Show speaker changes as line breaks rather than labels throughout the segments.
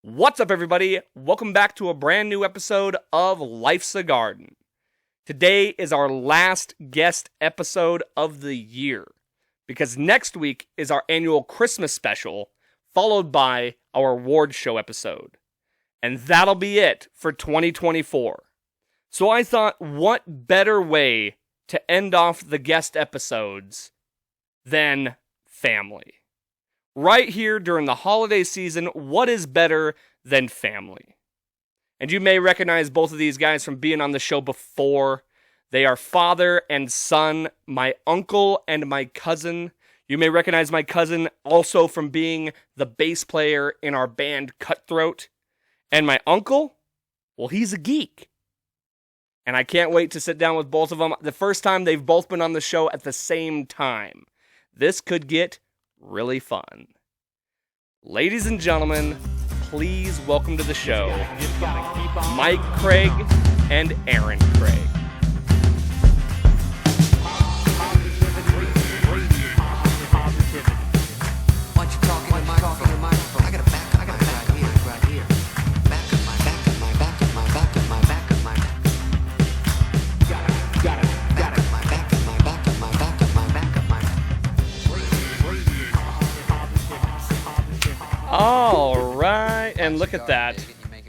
What's up, everybody? Welcome back to a brand new episode of Life's a Garden. Today is our last guest episode of the year, because next week is our annual Christmas special, followed by our award show episode. And that'll be it for 2024. So I thought, what better way to end off the guest episodes than family? Right here during the holiday season, what is better than family? And you may recognize both of these guys from being on the show before. They are father and son, my uncle and my cousin. You may recognize my cousin also from being the bass player in our band Cutthroat. And my uncle, well, he's a geek. And I can't wait to sit down with both of them. The first time they've both been on the show at the same time. This could get really fun. Ladies and gentlemen, please welcome to the show Mike Craig and Aaron Craig. All right, and look at that.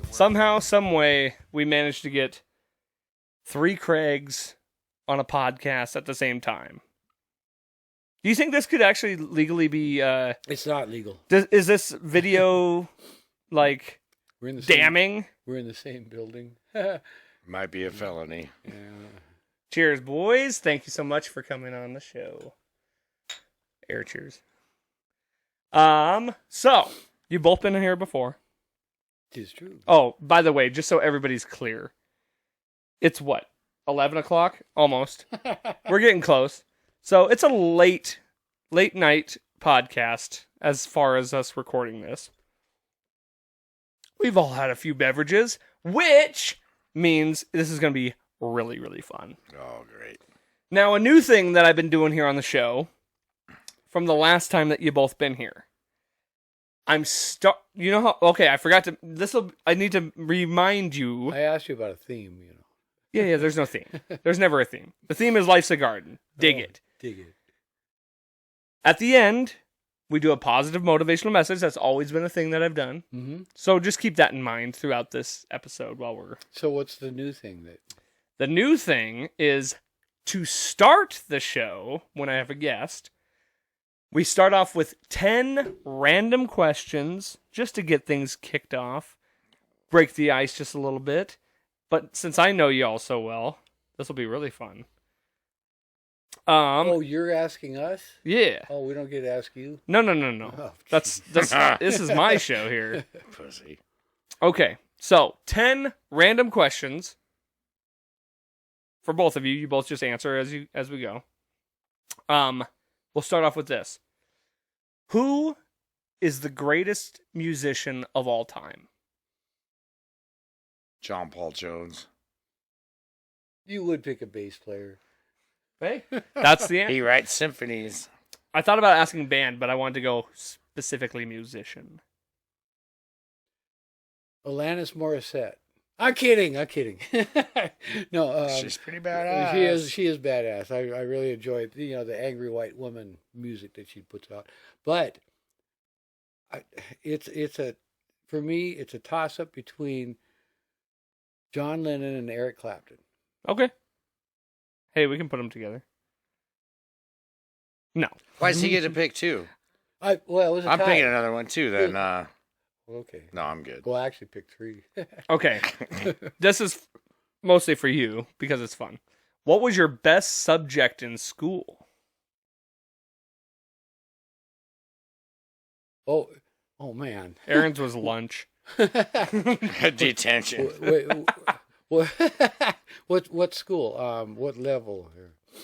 Somehow, some way, we managed to get three Craigs on a podcast at the same time. Do you think this could actually legally be...
It's not legal.
Is this video, like, damning?
We're in the same building.
Might be a felony.
Yeah.
Cheers, boys. Thank you so much for coming on the show. Air cheers. So, you've both been in here before.
It is true.
Oh, by the way, just so everybody's clear, it's what? 11 o'clock? Almost. We're getting close. So it's a late night podcast as far as us recording this. We've all had a few beverages, which means this is going to be really, really fun.
Oh, great.
Now, a new thing that I've been doing here on the show from the last time that you both been here. You know how, okay, I forgot to, I need to remind you.
I asked you about a theme, you know.
Yeah, there's no theme. There's never a theme. The theme is Life's a Garden. Dig it. At the end, we do a positive motivational message. That's always been a thing that I've done.
Mm-hmm.
So just keep that in mind throughout this episode while we're...
So what's the new thing that...
The new thing is to start the show, when I have a guest, we start off with 10 random questions just to get things kicked off, break the ice just a little bit. But since I know you all so well, this will be really fun.
Oh, you're asking us?
Yeah.
Oh, we don't get to ask you?
No.
Oh,
This is my show here.
Pussy.
Okay, so 10 random questions for both of you. You both just answer as we go. We'll start off with this. Who is the greatest musician of all time?
John Paul Jones.
You would pick a bass player.
Hey, that's the answer.
He writes symphonies.
I thought about asking band, but I wanted to go specifically musician.
Alanis Morissette. I'm kidding. No,
She's pretty badass.
She is badass. I really enjoy the angry white woman music that she puts out. But for me it's a toss up between John Lennon and Eric Clapton.
Okay. Hey, we can put them together. No.
Why does he get to pick two?
It was a
I'm
tie.
picking another one too then.
Okay.
No, I'm good.
Well, I actually picked three.
Okay. This is mostly for you because it's fun. What was your best subject in school?
Oh man.
Aaron's was lunch.
Detention.
What school? What level?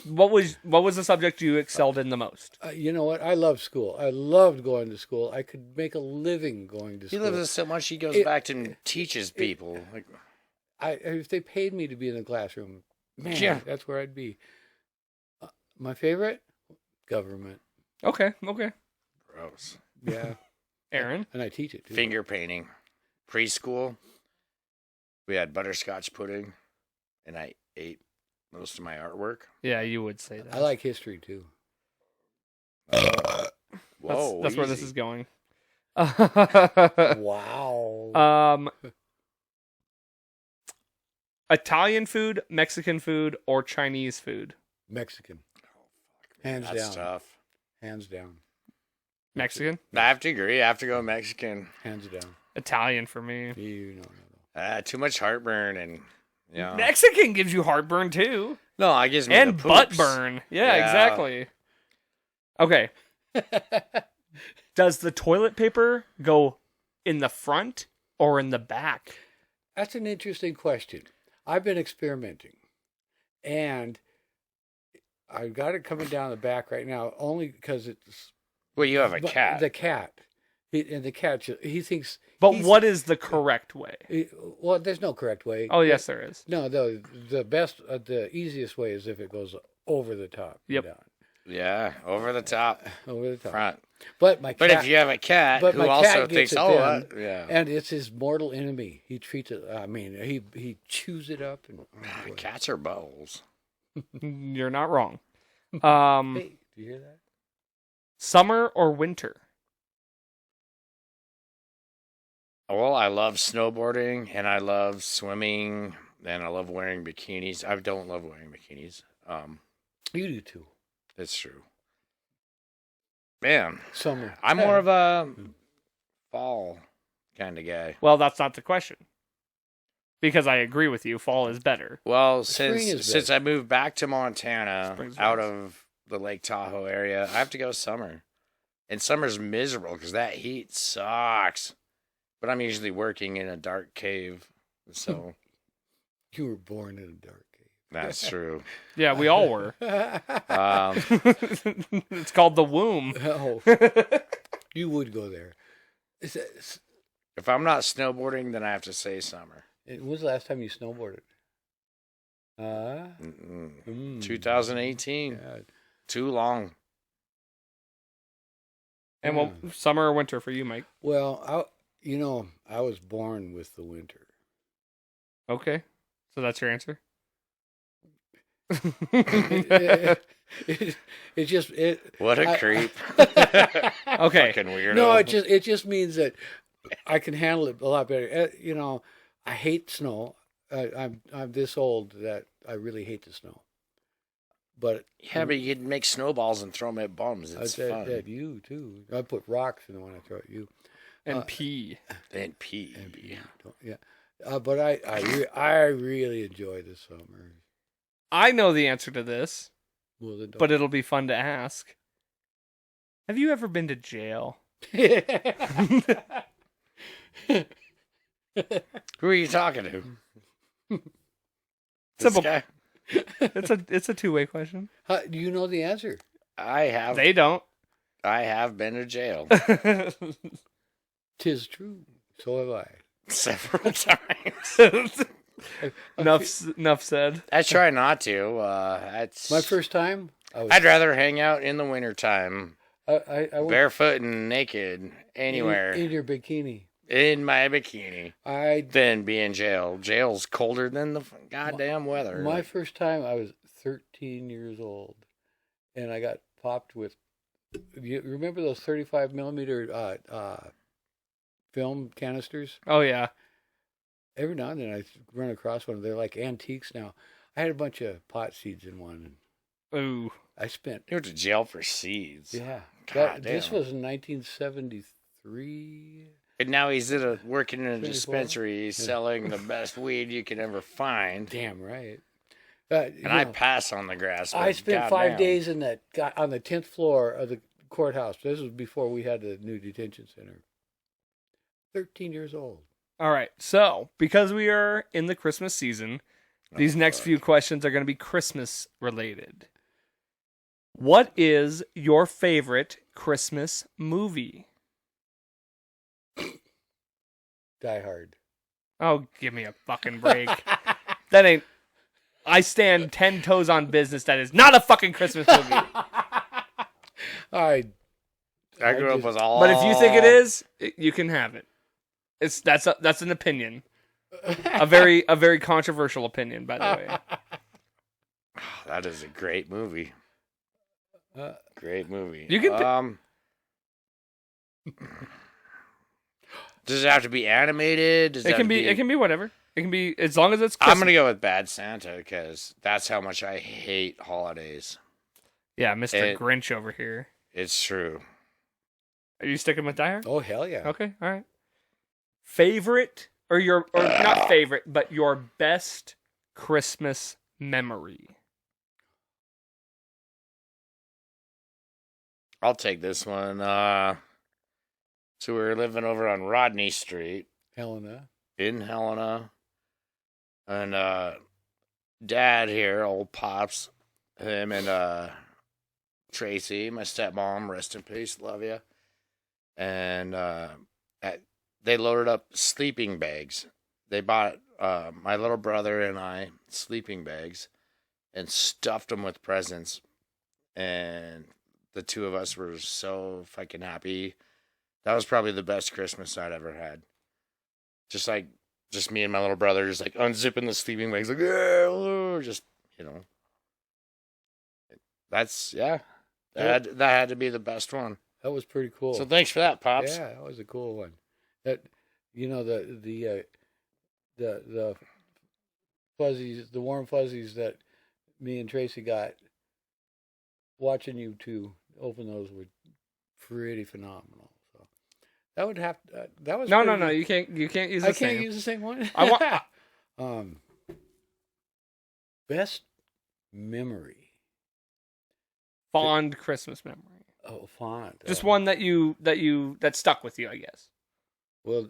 What was the subject you excelled in the most?
You know what? I love school. I loved going to school. I could make a living going to
He
school.
loves us so much he goes back and teaches people.
If they paid me to be in the classroom, man,
Yeah.
that's where I'd be. My favorite? Government.
Okay.
Gross.
Yeah.
Aaron?
And I teach it too.
Finger painting. preschool, we had butterscotch pudding, and I ate most of my artwork.
Yeah, you would say that.
I like history too.
Whoa,
That's where this
easy.
is going.
Wow.
Italian food, Mexican food, or Chinese food?
Mexican. Hands
That's
down.
tough.
Hands down.
Mexican?
I have to agree. I have to go Mexican.
Hands down.
Italian for me.
You know.
Too much heartburn and
Mexican gives you heartburn too.
No, I gives me
And
the
butt
poops.
burn. Yeah,
Yeah.
exactly. Okay. Does the toilet paper go in the front or in the back?
That's an interesting question. I've been experimenting, and I've got it coming down the back right now only because it's.
Well, you have a
but
cat.
The cat. The cat, he thinks.
But what is the correct way?
Well, there's no correct way.
Oh, yes, there is.
No, the best, the easiest way is if it goes over the top.
Yep.
Down.
Yeah, over the top,
Over the top.
front.
But my cat.
But if you have a cat
But
who
my
also
cat
thinks,
gets it
oh,
then,
yeah,
and it's his mortal enemy. He treats it. I mean, he chews it up. And boy.
cats are buttholes.
You're not wrong.
Hey, do you hear that?
Summer or winter?
Well, I love snowboarding and I love swimming and I love wearing bikinis. I don't love wearing bikinis.
You do too.
It's true. Man,
Summer.
I'm more of a fall kind of guy.
Well, that's not the question. Because I agree with you, fall is better.
Well,
Spring
since
is
since
better.
I moved back to Montana
Spring's
out
nice.
of the Lake Tahoe area, I have to go summer. And summer's miserable because that heat sucks. But I'm usually working in a dark cave, so
You were born in a dark cave.
that's true.
Yeah, we all were. It's called the womb.
Oh, you would go there.
If I'm not snowboarding, then I have to say summer.
When was the last time you snowboarded?
2018.
Yeah.
Too long.
And well, summer or winter for you, Mike?
Well, I was born with the winter.
Okay. So that's your answer?
It just
What a creep.
Okay.
Fucking weirdo.
no, it just means that I can handle it a lot better. I hate snow. I'm this old that I really hate the snow. But
Yeah, but you can make snowballs and throw them at bums.
I
It's
said
fun.
at you too. I put rocks in the one I throw at you.
And pee.
And pee.
Yeah, but I really enjoy the summer.
I know the answer to this,
Well, then
but it'll be fun to ask. Have you ever been to jail?
Who are you talking to?
Simple.
This guy?
It's a two-way question.
Do you know the answer?
I have
They don't.
been to jail
'Tis true. So have I.
several times.
Enough said.
I try not to.
My first time,
I'd rather hang out in the wintertime,
I went
barefoot and naked, anywhere,
in your bikini.
in my bikini,
I
than be in jail. Jail's colder than the goddamn weather.
My first time, I was 13 years old, and I got popped with. You remember those 35 millimeter film canisters?
Oh yeah.
Every now and then I run across one. They're like antiques now. I had a bunch of pot seeds in one, and
Ooh.
I spent.
You went to jail for seeds.
Yeah,
God
this
damn.
was in 1973.
And now he's working in a
24?
dispensary selling the best weed you can ever find.
Damn right.
And I pass on the grass.
I
but
spent 5
goddamn.
days on the 10th floor of the courthouse. This was before we had the new detention center. 13 years old.
All right. So, because we are in the Christmas season, these next few questions are going to be Christmas related. What is your favorite Christmas movie?
Die Hard.
Oh, give me a fucking break. That ain't. I stand 10 toes on business. That is not a fucking Christmas movie.
I
I grew up with all.
But if you think it is, you can have it. That's an opinion. A very controversial opinion, by the way.
That is a great movie. Great movie.
You can
Does it have to be animated?
It can be whatever. It can be as long as it's Christmas.
I'm gonna go with Bad Santa because that's how much I hate holidays.
Yeah, Mr. Grinch over here.
It's true.
Are you sticking with Die Hard?
Oh, hell yeah.
Okay, all right. Favorite or not favorite, but your best Christmas memory.
I'll take this one. So we were living over on Rodney Street
Helena.
in Helena, and Dad here, old Pops, him and Tracy, my stepmom, rest in peace, love you. And they loaded up sleeping bags. They bought my little brother and I sleeping bags and stuffed them with presents. And the two of us were so fucking happy. That was probably the best Christmas I'd ever had. Just me and my little brother, just like unzipping the sleeping bags, like, yeah, just, you know. That had to be the best one.
That was pretty cool.
So thanks for that, Pops.
Yeah, that was a cool one. That, you know, the fuzzies, the warm fuzzies that me and Tracy got watching you two open those were pretty phenomenal. So that would have that was
No.
good.
You can't use the same.
I can't use the same one.
I want
best memory.
fond Christmas memory.
Oh, fond.
Just one that stuck with you, I guess.
Well,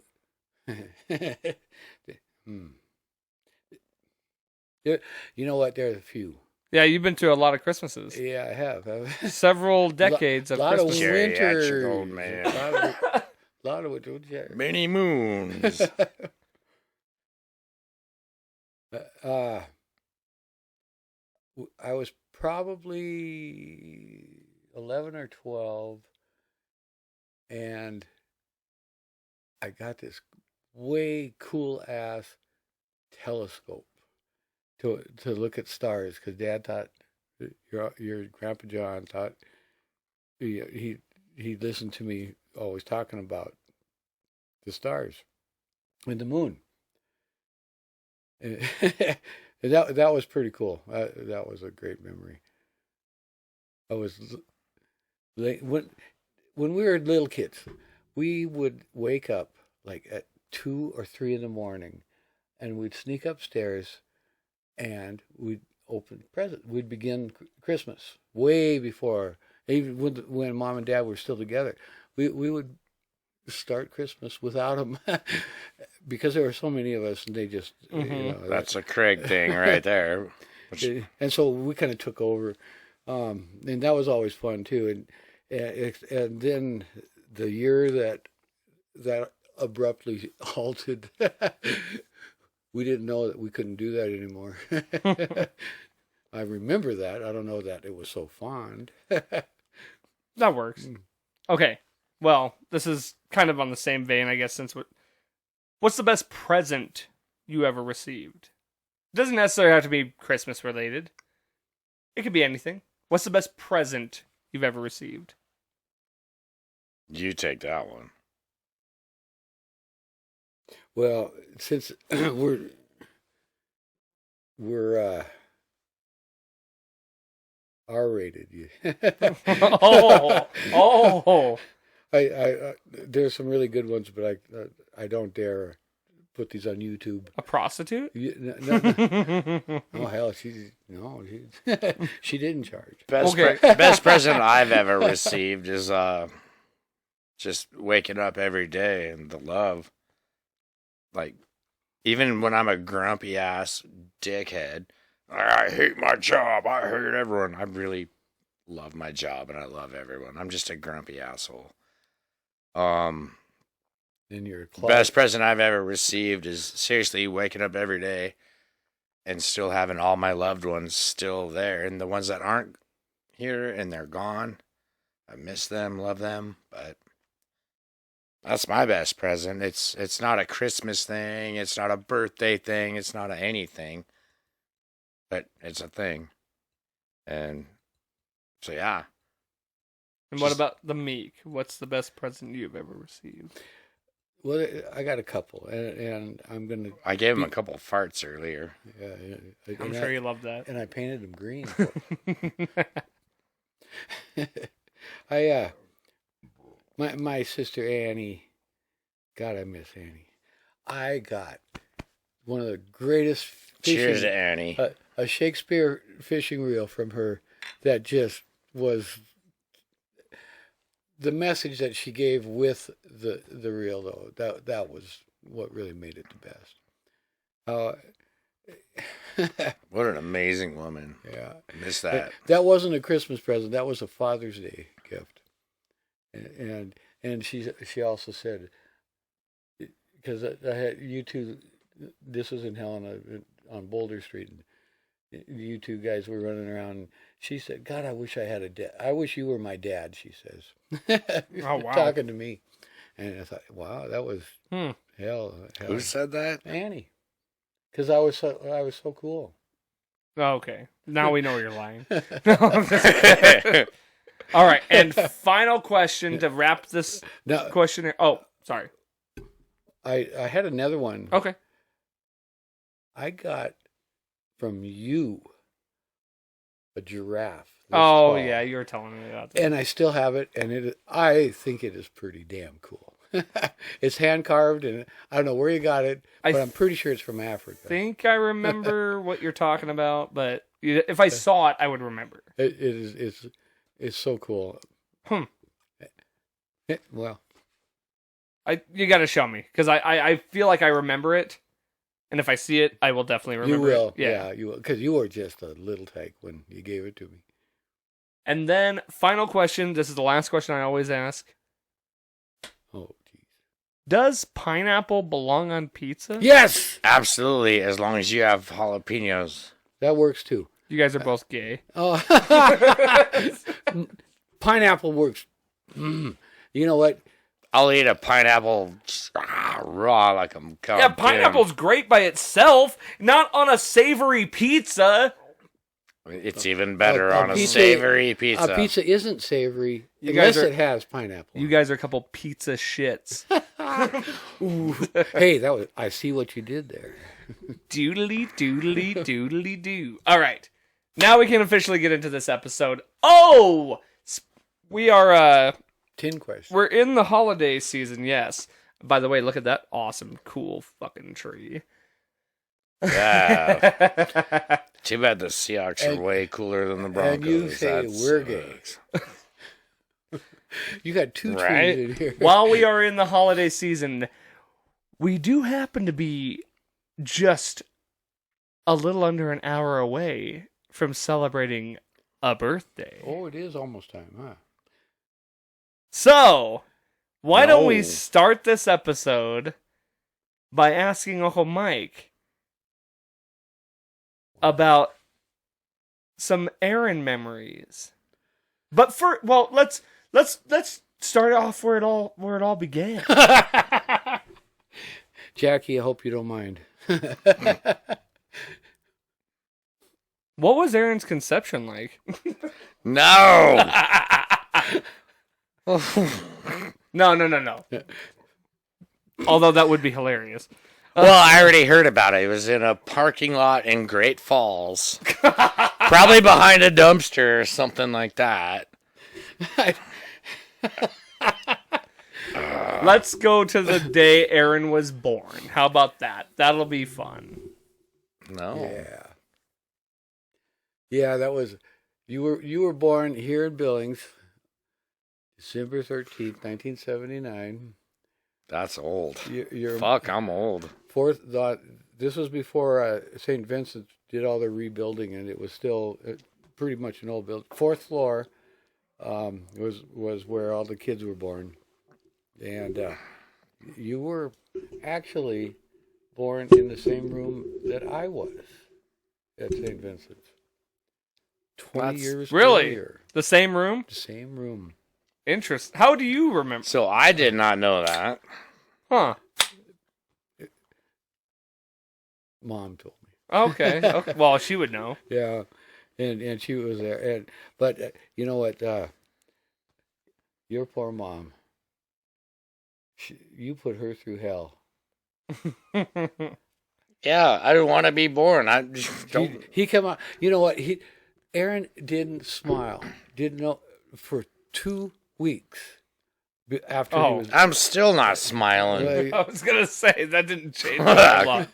you know what? There's a few.
Yeah, you've been to a lot of Christmases.
Yeah, I have.
Several decades of
lot
Christmas.
of winter.
Old man.
A lot of winter.
Many moons.
I was probably 11 or 12, and I got this way cool ass telescope to look at stars, because Dad thought, your Grandpa John thought, he listened to me always talking about the stars and the moon. And that was pretty cool. That was a great memory. I was when we were little kids, we would wake up like at 2 or 3 in the morning, and we'd sneak upstairs, and we'd open presents. We'd begin Christmas way before, even when Mom and Dad were still together. We would start Christmas without them because there were so many of us, and they just
That's a Craig thing right there.
And so we kind of took over, and that was always fun too. And then the year that abruptly halted, we didn't know that we couldn't do that anymore. I remember that. I don't know that it was so fond.
That works. Okay. Well, this is kind of on the same vein, I guess, since what's the best present you ever received? It doesn't necessarily have to be Christmas related. It could be anything. What's the best present you've ever received?
You take that one.
Well, since we're R-rated.
Oh.
I there's some really good ones, but I don't dare put these on YouTube.
A prostitute?
No. Oh hell, she didn't charge.
Best present I've ever received is just waking up every day and the love. Like, even when I'm a grumpy ass dickhead, I hate my job, I hate everyone, I really love my job and I love everyone. I'm just a grumpy asshole.
In your
best present I've ever received is seriously waking up every day and still having all my loved ones still there, and the ones that aren't here and they're gone, I miss them, love them, but That's my best present. It's not a Christmas thing. It's not a birthday thing. It's not a anything. But it's a thing. And so, yeah.
And what about the Meek? What's the best present you've ever received?
Well, I got a couple, and I'm gonna.
I gave him a couple farts earlier.
Yeah,
I'm sure you love that.
And I painted them green. My sister Annie, God, I miss Annie. I got one of the greatest fishing,
Cheers to Annie.
a Shakespeare fishing reel from her that just was the message that she gave with the reel, though. That was what really made it the best.
What an amazing woman.
Yeah.
Miss that.
That wasn't a Christmas present. That was a Father's Day gift. And she also said, because I had you two, this was in Helena on Boulder Street, and you two guys were running around. She said, God, I wish I had a dad. I wish you were my dad, she says.
Oh, wow.
Talking to me. And I thought, wow, that was hell.
Who said that?
Annie. Because I was so cool.
Oh, okay. Now we know you're lying. All right. And final question to wrap this questionnaire. Oh, sorry.
I had another one.
Okay.
I got from you a giraffe.
Oh,
fall.
yeah. You were telling me about that.
And I still have it, and I think it is pretty damn cool. It's hand carved, and I don't know where you got it, but I'm pretty sure it's from Africa.
I think I remember what you're talking about, but if I saw it, I would remember.
It's so cool. Well,
you got to show me because I feel like I remember it, and if I see it, I will definitely remember.
You will,
it. Yeah,
you will, because you were just a little tyke when you gave it to me.
And then final question. This is the last question I always ask.
Oh, geez.
Does pineapple belong on pizza?
Yes,
Absolutely, as long as you have jalapenos.
that works too.
You guys are both gay.
Oh, pineapple works. You know what?
I'll eat a pineapple raw like I'm coming.
Yeah, pineapple's great by itself, not on a savory pizza.
It's even better
A
on a
pizza-
savory pizza.
A pizza isn't savory
You
unless
guys are-
it has pineapple.
You guys are a couple pizza shits.
Ooh. Hey, I see what you did there.
Doodly doodly doodly doo. All right, now we can officially get into this episode. Oh, we are
10 questions.
we're in the holiday season. Yes. By the way, look at that awesome, cool fucking tree.
Yeah. Too bad the Seahawks are way cooler than the Broncos.
And you say
That
we're
sucks.
gay. You got two
Right?
trees in here.
While we are in the holiday season, we do happen to be just a little under an hour away from celebrating a birthday.
Oh, it is almost time, huh?
So, why don't we
No.
start this episode by asking Uncle Mike about some Aaron memories? But let's start off where it all began.
Jackie, I hope you don't mind.
What was Aaron's conception like?
No.
No. Although that would be hilarious.
Well, I already heard about it. It was in a parking lot in Great Falls. Probably behind a dumpster or something like that.
Let's go to the day Aaron was born. How about that? That'll be fun.
No.
Yeah. Yeah, that was you were born here in Billings, December 13th, 1979.
That's old.
You're
Fuck, I'm old.
This was before St. Vincent did all the rebuilding, and it was still pretty much an old building. Fourth floor was where all the kids were born, and you were actually born in the same room that I was at St. Vincent's. 20 years
Really?
earlier.
The same room?
The same room.
Interesting. How do you remember?
So I did not know that.
Huh.
Mom told me.
Okay. Well, she would know.
Yeah, and she was there. But you know what? Your poor mom. You put her through hell.
Yeah, I don't want to be born. I just don't.
He come out. You know what? Aaron didn't smile. Didn't know for 2 weeks after he was.
I'm still not smiling.
I was gonna say that didn't change a whole lot.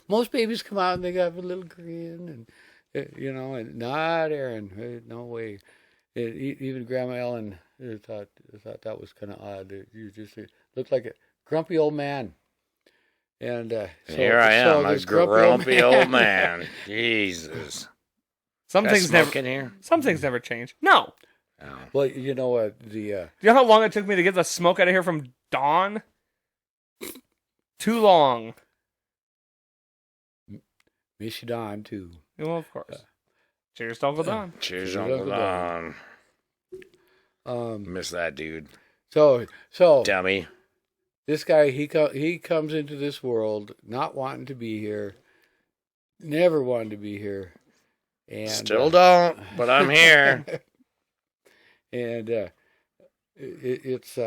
Most babies come out and they got a little grin, and and not Aaron. No way. Even Grandma Ellen thought that was kind of odd. You just looked like a grumpy old man. And
here I am, a grumpy old man. Jesus.
Some
Can I
things
smoke
never.
in here?
Some things never change. No.
Oh.
Well, you know what?
Do you know how long it took me to get the smoke out of here from Dawn? Too long.
Miss you, Don, too.
Well, of course. Cheers to Uncle Don.
Cheers,
Cheers,
Uncle
Uncle
Don.
Don.
Miss that dude.
So
Dummy.
this guy, he comes into this world not wanting to be here, never wanted to be here, and
Still don't, but I'm here.
and it's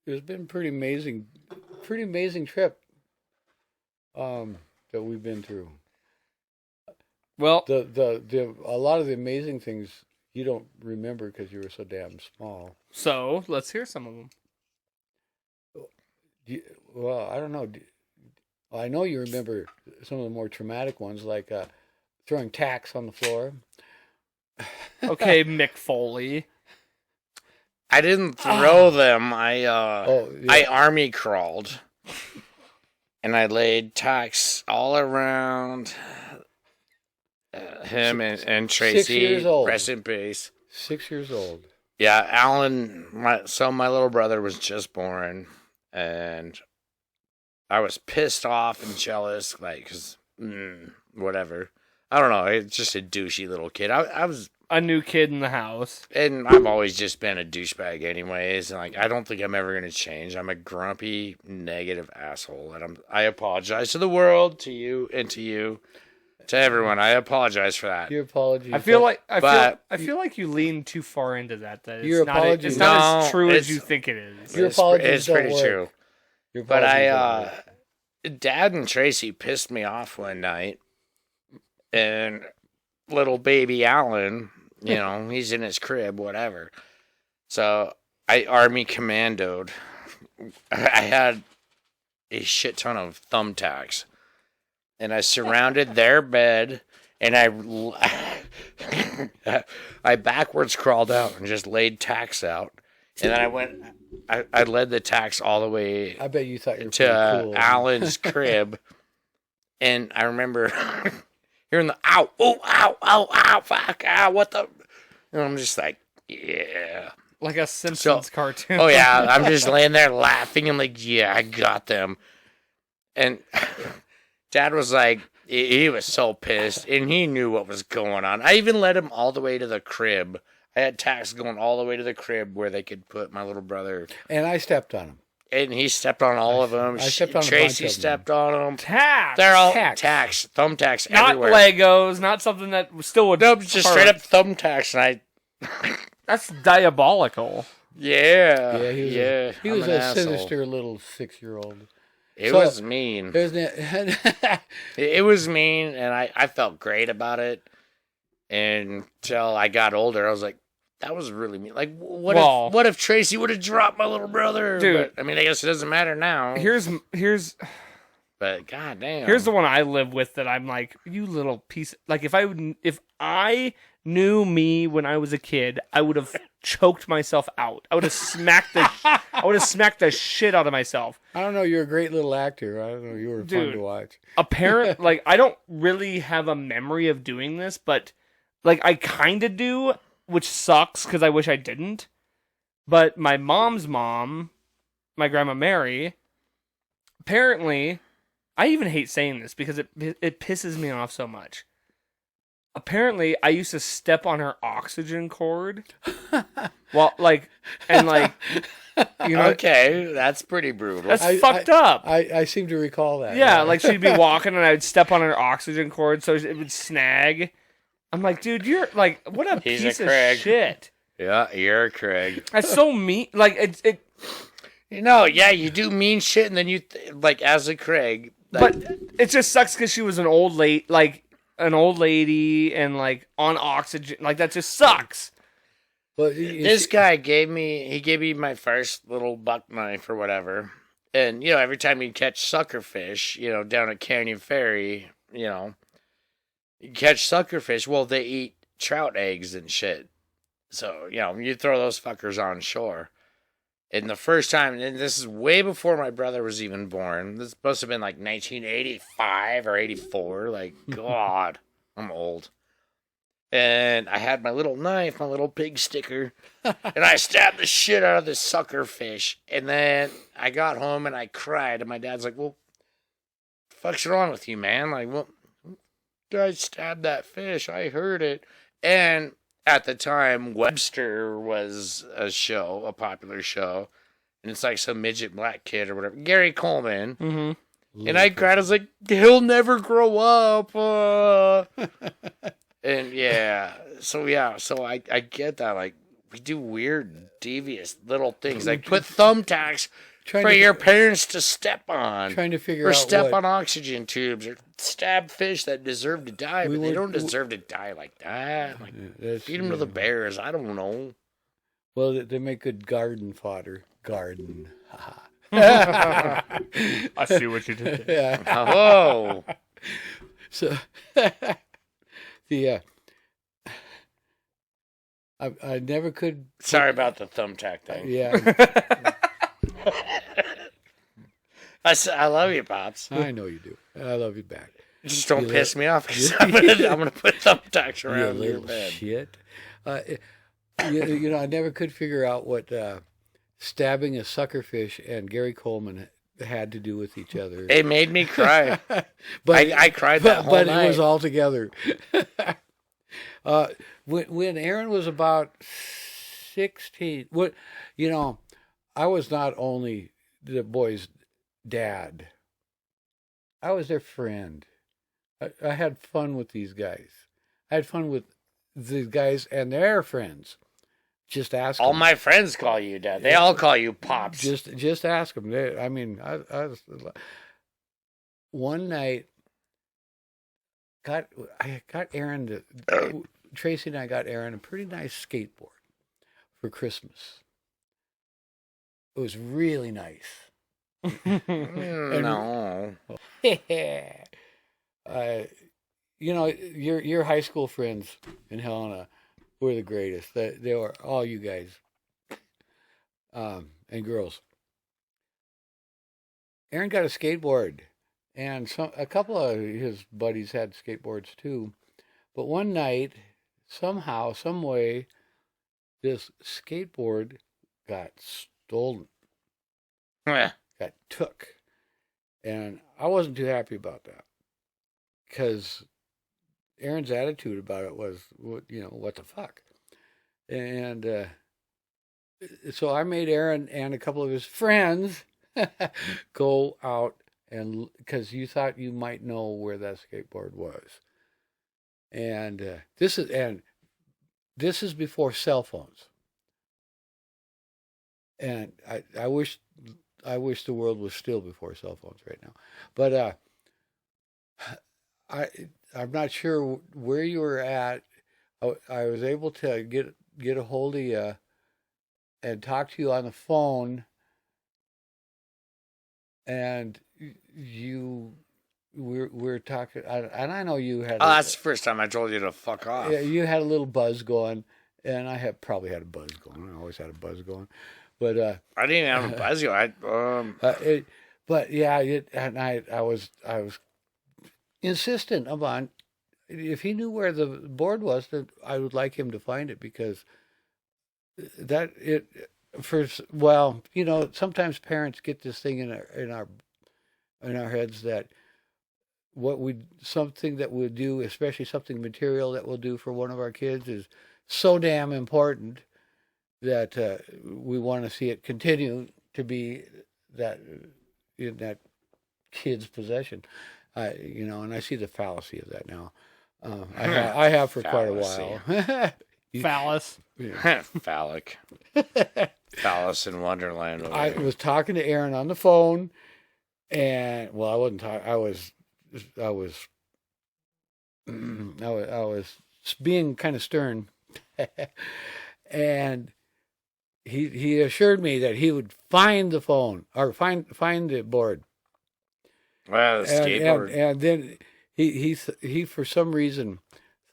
been pretty amazing trip that we've been through.
Well,
The a lot of the amazing things you don't remember because you were so damn small.
so let's hear some of them.
Well, I don't know. I know you remember some of the more traumatic ones, like throwing tacks on the floor.
Okay, Mick Foley.
I didn't throw them. I
Yeah.
I army crawled, and I laid tacks all around him and Tracy.
6 years old.
Rest in peace.
6 years old.
Yeah, Alan. My little brother was just born, and I was pissed off and jealous, like, cause whatever. I don't know. It's just a douchey little kid. I was.
A new kid in the house.
And I've always just been a douchebag anyways, and like I don't think I'm ever gonna change. I'm a grumpy, negative asshole, and I apologize to the world, to you, and to everyone. I apologize for that.
Your apology.
I feel like you lean too far into that. That
Your
it's not,
apologies-
it's not as
No,
true as
it's-
you think it is.
Your apologies
It's
don't
pretty
work.
true.
Your
But
apologies don't work.
Dad and Tracy pissed me off one night, and little baby Alan, he's in his crib, whatever. So I army commandoed. I had a shit ton of thumbtacks, and I surrounded their bed, and I backwards crawled out and just laid tacks out, and then I led the tacks all the way
I bet you thought you were
to
pretty cool.
Alan's crib, and I remember hearing the ow, oh, ow, ow, ow, fuck, ow, what the? And I'm just like, yeah.
Like a Simpsons cartoon.
Oh, yeah, I'm just laying there laughing and like, yeah, I got them. And Dad was like, he was so pissed, and he knew what was going on. I even led him all the way to the crib. I had tacks going all the way to the crib where they could put my little brother.
And I stepped on him.
And he stepped on all of them.
I stepped on a bunch
Tracy
of them.
stepped on them.
Tacks.
They're all
Tacks.
thumbtacks
Not
everywhere.
Legos. Not something that still would.
Nope, just
hurt.
straight up thumbtacks. And
That's diabolical.
yeah,
He
I'm
was
an
a
asshole.
sinister little 6-year-old.
It
So-
was mean.
Isn't it?
It was mean, and I felt great about it. Until I got older, I was like, that was really mean. Like, what if Tracy would have dropped my little brother?
Dude.
But, I mean, I guess it doesn't matter now.
Here's
But goddamn,
Here's the one I live with that I'm like, you little piece. Like if I knew me when I was a kid, I would have choked myself out. I would have smacked the shit out of myself.
I don't know. You're a great little actor. I don't know. You were fun
Dude.
to watch.
Like I don't really have a memory of doing this, but like I kind of do, which sucks because I wish I didn't. But my mom's mom, my grandma Mary, apparently, I even hate saying this because it pisses me off so much. Apparently, I used to step on her oxygen cord Well, like, and like, you know,
Okay, that's pretty brutal.
that's fucked up.
I seem to recall that.
Yeah, like she'd be walking and I'd step on her oxygen cord so it would snag. I'm like, dude, you're like, what a
He's a
piece of
Craig.
shit.
Yeah, you're Craig.
That's so mean. Like, it
You know, yeah, you do mean shit, and then you like as a Craig.
but it just sucks because she was an old lady, and like on oxygen. Like that just sucks.
But
This guy gave me my first little buck knife or whatever. And, you know, every time you catch suckerfish, you know, down at Canyon Ferry, you know, you catch suckerfish, well, they eat trout eggs and shit. So, you know, you throw those fuckers on shore. And the first time, and this is way before my brother was even born. This must have been like 1985 or 84. Like, God, I'm old. And I had my little knife, my little pig sticker, and I stabbed the shit out of this sucker fish. And then I got home and I cried. And my dad's like, well, what the fuck's wrong with you, man? Like, well, I stabbed that fish. I heard it. And at the time, Webster was a popular show. And it's like some midget black kid or whatever. Gary Coleman.
Mm-hmm.
And I cried. I was like, he'll never grow up. And so I get that. Like, we do weird, devious little things. Like put thumbtacks for your parents to step on.
Trying to figure
or
out
step on oxygen tubes or stab fish that deserve to die, but they don't
we-
deserve to die like that. Like,
That's-
feed them to the bears. I don't know.
Well, they make good garden fodder. Garden.
I see what you did there.
Yeah.
Oh,
So the I never could.
sorry about the thumbtack thing.
Yeah,
I love you, Pops.
I know you do. I love you back.
Just don't
You
piss me off because
you-
I'm gonna put thumbtacks
You
around your
little
bed.
shit. You know, I never could figure out what stabbing a suckerfish and Gary Coleman had to do with each other.
It made me cry.
But
I cried that whole
but
night.
it was all together. When Aaron was about 16, you know, I was not only the boys' dad, I was their friend. I had fun with these guys. I had fun with these guys and their friends. Just ask
All
them.
my friends call you dad. They all call you Pops.
Just ask them. I mean, I was, one night, I got Aaron Tracy and I got Aaron a pretty nice skateboard for Christmas. It was really nice.
No.
You know, your high school friends in Helena were the greatest. They were all you guys, and girls. Aaron got a skateboard, and a couple of his buddies had skateboards too. But one night, somehow, some way, this skateboard got stolen,
Eh.
got took, and I wasn't too happy about that because Aaron's attitude about it was, you know, what the fuck, and so I made Aaron and a couple of his friends go out and because you thought you might know where that skateboard was, and this is before cell phones, and I wish the world was still before cell phones right now, but I'm not sure where you were at. I was able to get a hold of you and talk to you on the phone, and we're talking, and I know you had.
Oh, that's the first time I told you to fuck off.
Yeah, you had a little buzz going, and I probably had a buzz going. I always had a buzz going, but
I didn't even have a buzz.
But yeah, and I was insistent upon if he knew where the board was, that I would like him to find it because you know, sometimes parents get this thing in our heads that something that we'll do, especially something material that we'll do for one of our kids, is so damn important that we want to see it continue to be that in that kid's possession. And I see the fallacy of that now. I have for quite a while.
Phallus.
Phallic. Phallus in Wonderland.
I was talking to Aaron on the phone, and I wasn't talking. I was being kind of stern, and he assured me that he would find the phone or find the board.
Well, the skateboard.
And then he for some reason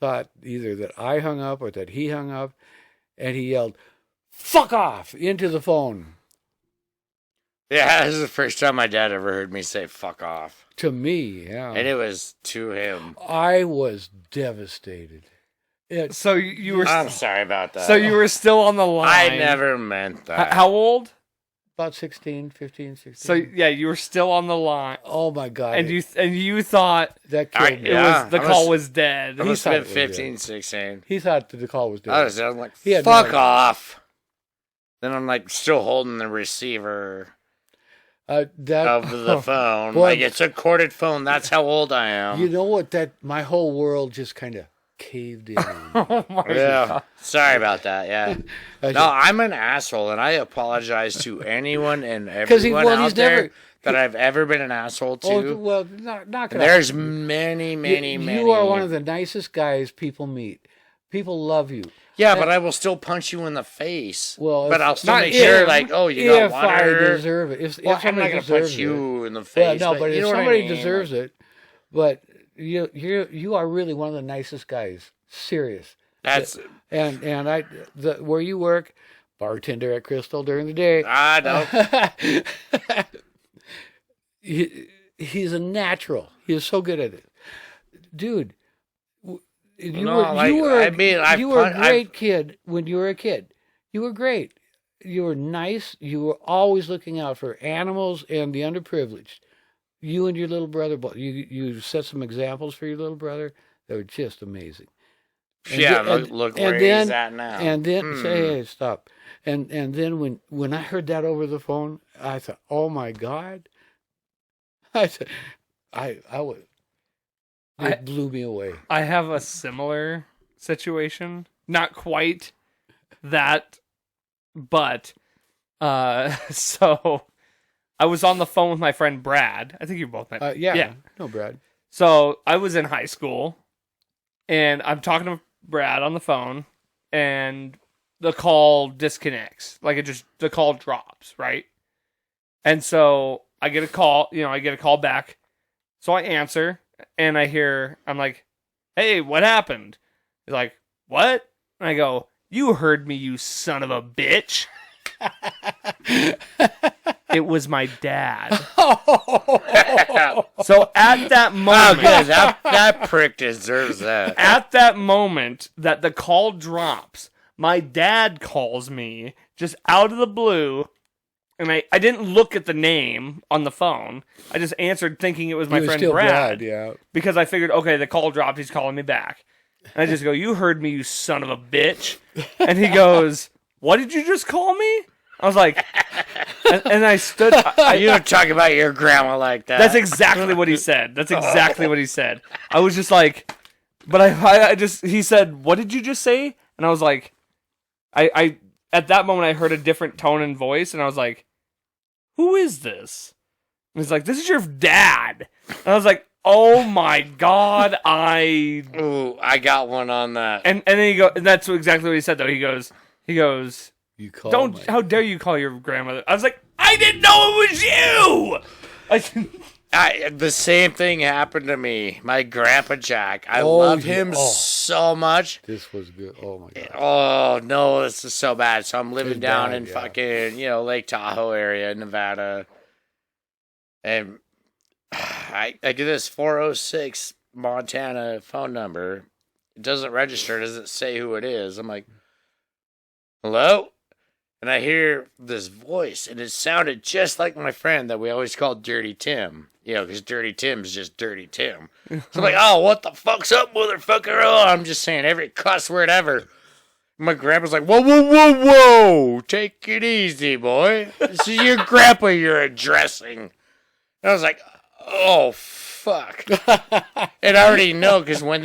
thought either that I hung up or that he hung up, and he yelled, "Fuck off!" into the phone.
Yeah, this is the first time my dad ever heard me say "fuck off"
to me. Yeah,
and it was to him.
I was devastated.
So you were.
I'm sorry about that.
So you were still on the line.
I never meant that.
How old?
About 16, 15, 16.
So yeah, you were still on the line.
Oh my God!
And you thought
that killed me.
The call was dead.
I must have been 15, 16.
He thought that the call was dead.
I was like, "Fuck off!" Then I'm like, still holding the receiver of the phone. Like it's a corded phone. That's how old I am.
You know what? My whole world just kind of caved in.
Oh my God.
Sorry about that. Yeah. No, I'm an asshole, and I apologize to anyone and everyone out there that I've ever been an asshole to.
Oh, well, not
there's many.
You are one of the nicest guys people meet. People love you.
Yeah, but I will still punch you in the face.
Well,
but I'll still make sure, like, oh, you got water.
If I deserve it. If
I'm not going to punch you in the face.
Well, no, but if somebody deserves it, but you are really one of the nicest guys. Serious.
That's
and where you work, bartender at Crystal during the day.
I know.
He's a natural. He is so good at it, dude. You were a great kid when you were a kid. You were great. You were nice. You were always looking out for animals and the underprivileged. You and your little brother, you set some examples for your little brother that were just amazing. And
look where he's at now.
And then hey, stop. And then when I heard that over the phone, I thought, oh my God. I said, it blew me away.
I have a similar situation. Not quite that, but so I was on the phone with my friend Brad. I think you both met.
Yeah. No, Brad.
So I was in high school, and I'm talking to Brad on the phone, and the call disconnects. Like the call drops, right? And so I get a call, back. So I answer, and I'm like, "Hey, what happened?" He's like, "What?" And I go, "You heard me, you son of a bitch." It was my dad. So at that moment,
that prick deserves that.
At that moment that the call drops, my dad calls me just out of the blue, and I didn't look at the name on the phone. I just answered thinking it was my friend Brad.
Yeah.
Because I figured, okay, the call dropped, he's calling me back. And I just go, "You heard me, you son of a bitch." And he goes, "What did you just call me?" I was like, and I stood.
You don't talk about your grandma like that.
That's exactly what he said. What he said. I was just like, but he said, "What did you just say?" And I was like, I at that moment I heard a different tone and voice, and I was like, "Who is this?" And he's like, "This is your dad." And I was like, "Oh my God, I
got one on that."
And then and that's exactly what he said though. He goes, how dare you call your grandmother? I was like, I didn't know it was you.
The same thing happened to me. My grandpa Jack. I love him so much.
This was good. Oh my God.
Oh no, this is so bad. So I'm living down in fucking Lake Tahoe area, Nevada, and I get this 406 Montana phone number. It doesn't register. It doesn't say who it is. I'm like, "Hello?" And I hear this voice, and it sounded just like my friend that we always called Dirty Tim. Because Dirty Tim's just Dirty Tim. So I'm like, "Oh, what the fuck's up, motherfucker?" Oh, I'm just saying every cuss word ever. My grandpa's like, whoa, whoa, whoa, whoa. Take it easy, boy. This is your grandpa you're addressing. And I was like, oh, fuck. And I already know because when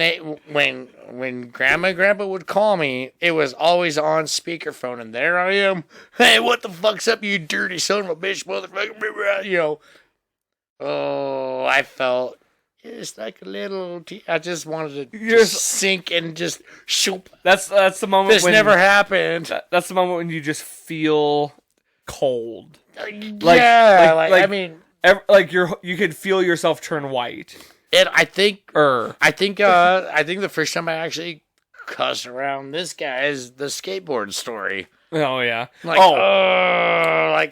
grandma and grandpa would call me, it was always on speakerphone. And there I am. Hey, what the fuck's up, you dirty son of a bitch, motherfucker? You know. Oh, I felt just like a little. I just wanted to just sink and just shoop.
That's the moment.
This never happened.
That's the moment when you just feel cold.
I mean,
like you could feel yourself turn white.
And I think the first time I actually cussed around this guy is the skateboard story.
Oh yeah.
Like,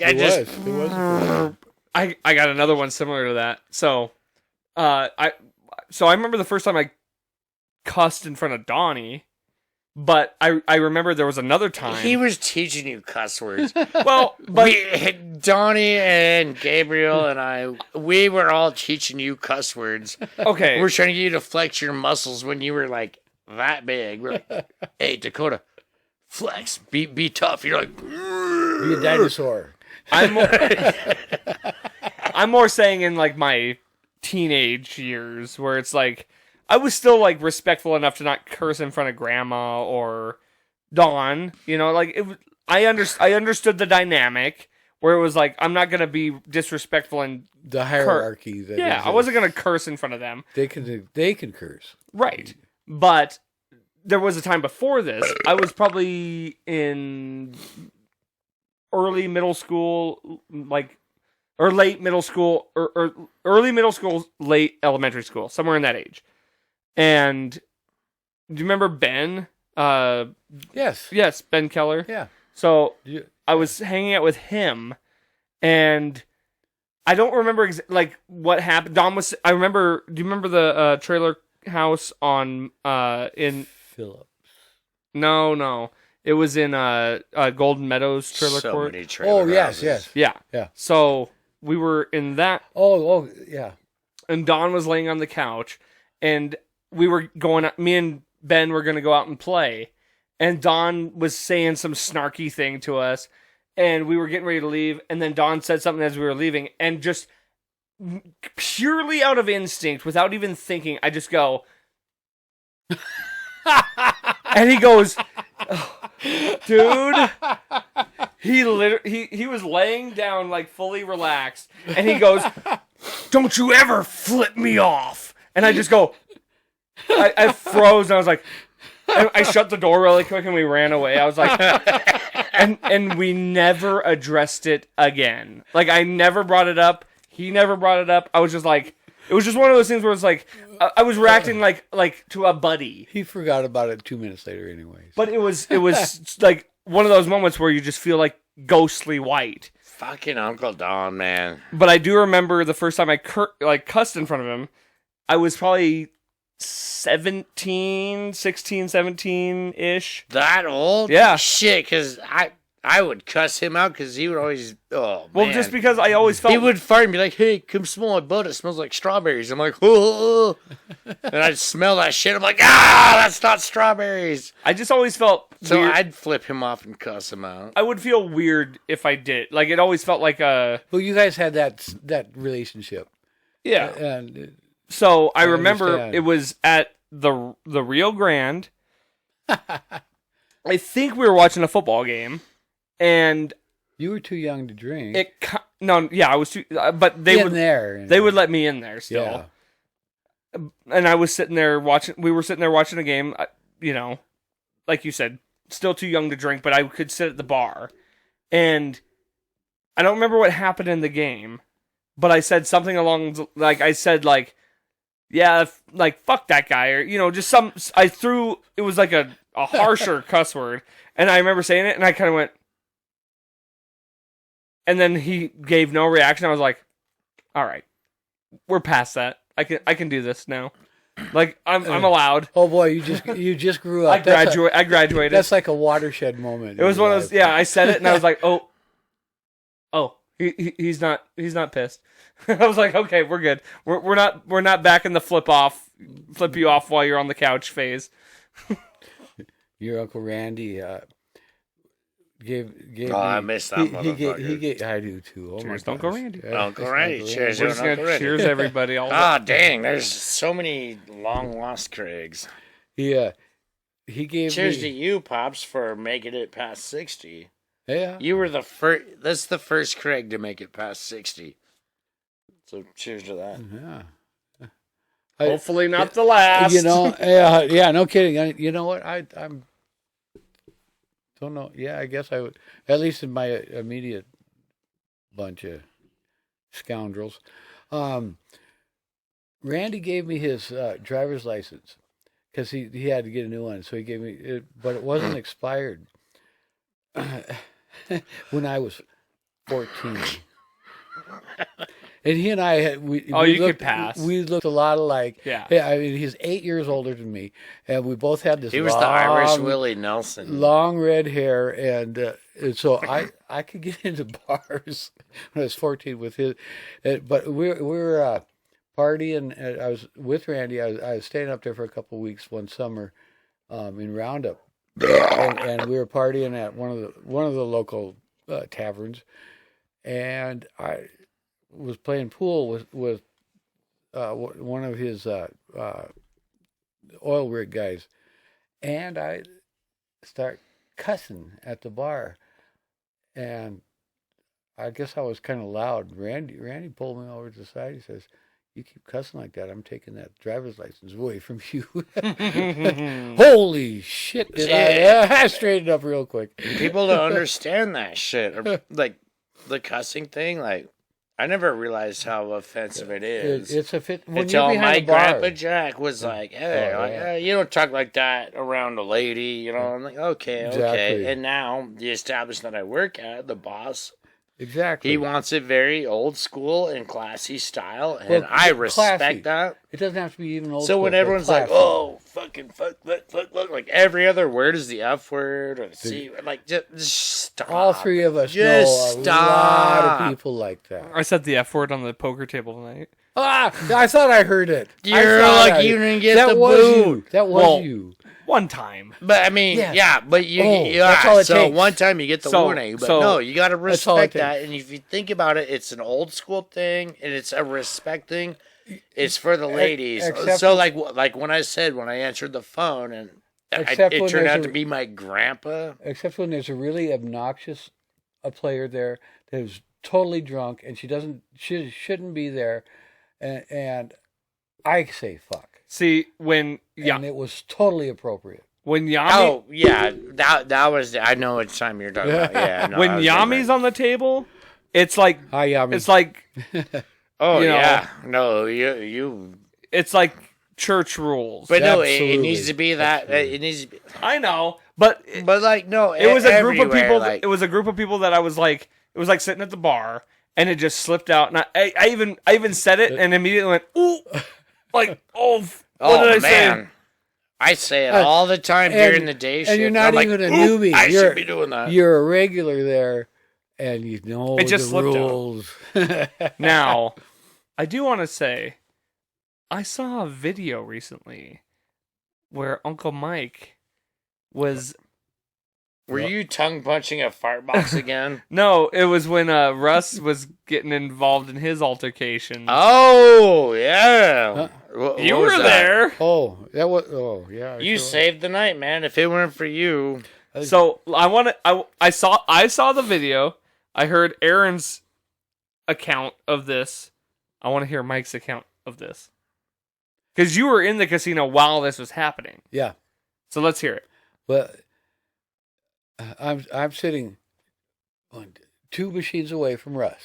It was.
I got another one similar to that. So, I remember the first time I cussed in front of Donnie, but I remember there was another time
he was teaching you cuss words.
Well, but
Donnie and Gabriel and we were all teaching you cuss words.
Okay,
We're trying to get you to flex your muscles when you were like that big. We're like, hey Dakota, flex, be tough. You're like,
Be a dinosaur.
I'm more saying in like my teenage years where it's like I was still like respectful enough to not curse in front of grandma or Dawn, you know, like I understood the dynamic where it was like I'm not going to be disrespectful and
The hierarchy that
I
exists.
wasn't going to curse in front of them.
They can curse.
Right. But there was a time before this. I was probably in early middle school, or late middle school, or early middle school, late elementary school, somewhere in that age. And do you remember Ben?
Yes.
Yes, Ben Keller.
Yeah.
So I was hanging out with him, and I don't remember what happened. Dom was. I remember. Do you remember the trailer house on in
Phillips?
No. It was in Golden Meadows trailer
so
court.
many trailer houses.
Yeah.
Yeah.
So we were in that,
Oh, yeah.
and Don was laying on the couch, and we were me and Ben were going to go out and play, and Don was saying some snarky thing to us, and we were getting ready to leave, and then Don said something as we were leaving, and just purely out of instinct, without even thinking, I just go, and he goes, oh, dude, he was laying down like fully relaxed, and he goes, don't you ever flip me off. And I just go, I froze, and I was like, I shut the door really quick and we ran away. I was like, and we never addressed it again. Like, I never brought it up. He never brought it up. I was just like, it was just one of those things where it's like, I was reacting like to a buddy.
He forgot about it 2 minutes later anyways.
But it was like one of those moments where you just feel like ghostly white.
Fucking Uncle Don, man.
But I do remember the first time I cussed in front of him, I was probably 16, 17-ish.
That old?
Yeah.
Shit, because I would cuss him out because he would always,
Well,
man.
just because I always felt...
He would fart and be like, hey, come smell my butt. It smells like strawberries. I'm like, oh. And I'd smell that shit. I'm like, that's not strawberries.
I just always felt
So
weird.
I'd flip him off and cuss him out.
I would feel weird if I did. Like, it always felt like a...
Well, you guys had that relationship.
Yeah.
And
So I remember
understand.
it was at the Rio Grande. I think we were watching a football game, and
you were too young to drink.
I was too. But they would let me in there still.
Yeah.
And I was sitting there watching. We were sitting there watching a game. You know, like you said, still too young to drink, but I could sit at the bar, and I don't remember what happened in the game, but I said something yeah, like, fuck that guy, or, you know, just it was like a harsher cuss word, and I remember saying it, and I kind of went, and then he gave no reaction. I was like, all right, we're past that. I can do this now. Like, I'm allowed.
Oh boy, you just grew up.
I graduated.
That's like a watershed moment.
It was one of those, yeah, I said it, and I was like, oh, he's not pissed. I was like, okay, we're good. We're not back in the flip you off while you're on the couch phase.
your Uncle Randy gave
Oh, I missed that motherfucker.
he gave, I do too. Oh
Cheers,
my
Uncle
gosh.
Randy.
Uncle Randy. Cheers,
We're just
Uncle
gonna
Randy.
cheers everybody. All
Ah, dang, there's so many long lost Craigs.
He gave
Cheers to
me.
you, Pops, for making it past 60.
Yeah.
You were the first. That's the first Craig to make it past 60. So cheers to that.
Yeah.
hopefully not the last.
You know, yeah, no kidding. You know what? I'm don't know. Yeah, I guess I would, at least in my immediate bunch of scoundrels. Randy gave me his driver's license because he had to get a new one, so he gave me it, but it wasn't expired when I was 14. And he and I had we
you
looked,
could pass.
We looked a lot alike.
Yeah.
I mean, he's 8 years older than me, and we both had this.
He was the Irish Willie Nelson.
Long red hair, and so I could get into bars when I was 14 with his. But we were partying. I was with Randy. I was staying up there for a couple of weeks one summer in Roundup, and we were partying at one of the local taverns, and I was playing pool with one of his oil rig guys, and I start cussing at the bar, and I guess I was kind of loud. Randy pulled me over to the side. He says, "You keep cussing like that, I'm taking that driver's license away from you." Holy shit! Did I straightened up real quick.
People don't understand that shit. Or, like the cussing thing, like I never realized how offensive it is.
It's a fit. When
Until
you're
my
behind a bar.
grandpa Jack was like, "Hey,
Oh,
like,
yeah.
you don't talk like that around a lady," you know. I'm like, "Okay, okay."
Exactly.
And now the establishment I work at, the boss,
Exactly.
he wants it very old school and classy style, and
Well,
I respect
classy.
that.
It doesn't have to be even old.
So
school,
when
but
everyone's like,
classy.
"Oh, fucking fuck, like every other word is the F word or the C," like just stop.
all three of us
Just
know a
stop.
lot of people like that.
I said the F word on the poker table tonight.
Ah, I thought I heard it.
You're lucky you didn't get
that
the
was
boot.
you. That was
Well,
you.
One time.
But I mean,
Yeah.
yeah, but you,
Oh,
yeah.
that's all it
So
takes.
one time you get the
So-
warning, but
so-
no, you got to
That's all it
respect
takes.
that. And if you think about it, it's an old school thing, and it's a respect thing. It's for the ladies.
except
So
when-
like when I said when I answered the phone, and
Except
it
when
turned
there's
out
a-
to be my grandpa.
Except when there's a really obnoxious player there that is totally drunk and she shouldn't be there, and I say fuck.
See, when
And it was totally appropriate.
when Yami
Oh yeah, that was. I know what time you're talking about. Yeah, no,
when
I was getting
Yami's
that.
on the table, it's like
Hi, Yami.
it's like
Oh
you know.
yeah, no, you.
it's like church rules.
But no, it
Absolutely.
needs to be that.
Absolutely.
It needs to be.
I know, but
But like no,
it was a group of
everywhere,
people.
Like,
It was a group of people that I was like, it was like sitting at the bar, and it just slipped out. And I even said it, and immediately went, ooh, like what did I say?
I say it all the time during the day shift.
And you're not
I'm like,
even a
"Oop,
newbie.
I
you're,
should be doing that.
You're a regular there, and you know
It just
the
slipped out.
rules.
Now, I do want to say, I saw a video recently where Uncle Mike was.
Were you tongue punching a fart box again?
No, it was when Russ was getting involved in his altercation.
Oh yeah, What
you
was
were
that?
there.
Oh, that was. Oh, yeah. I
You
sure-
saved the night, man. If it weren't for you,
So I saw the video. I heard Aaron's account of this. I want to hear Mike's account of this. Because you were in the casino while this was happening.
Yeah.
So let's hear it.
Well, I'm sitting on 2 machines away from Russ,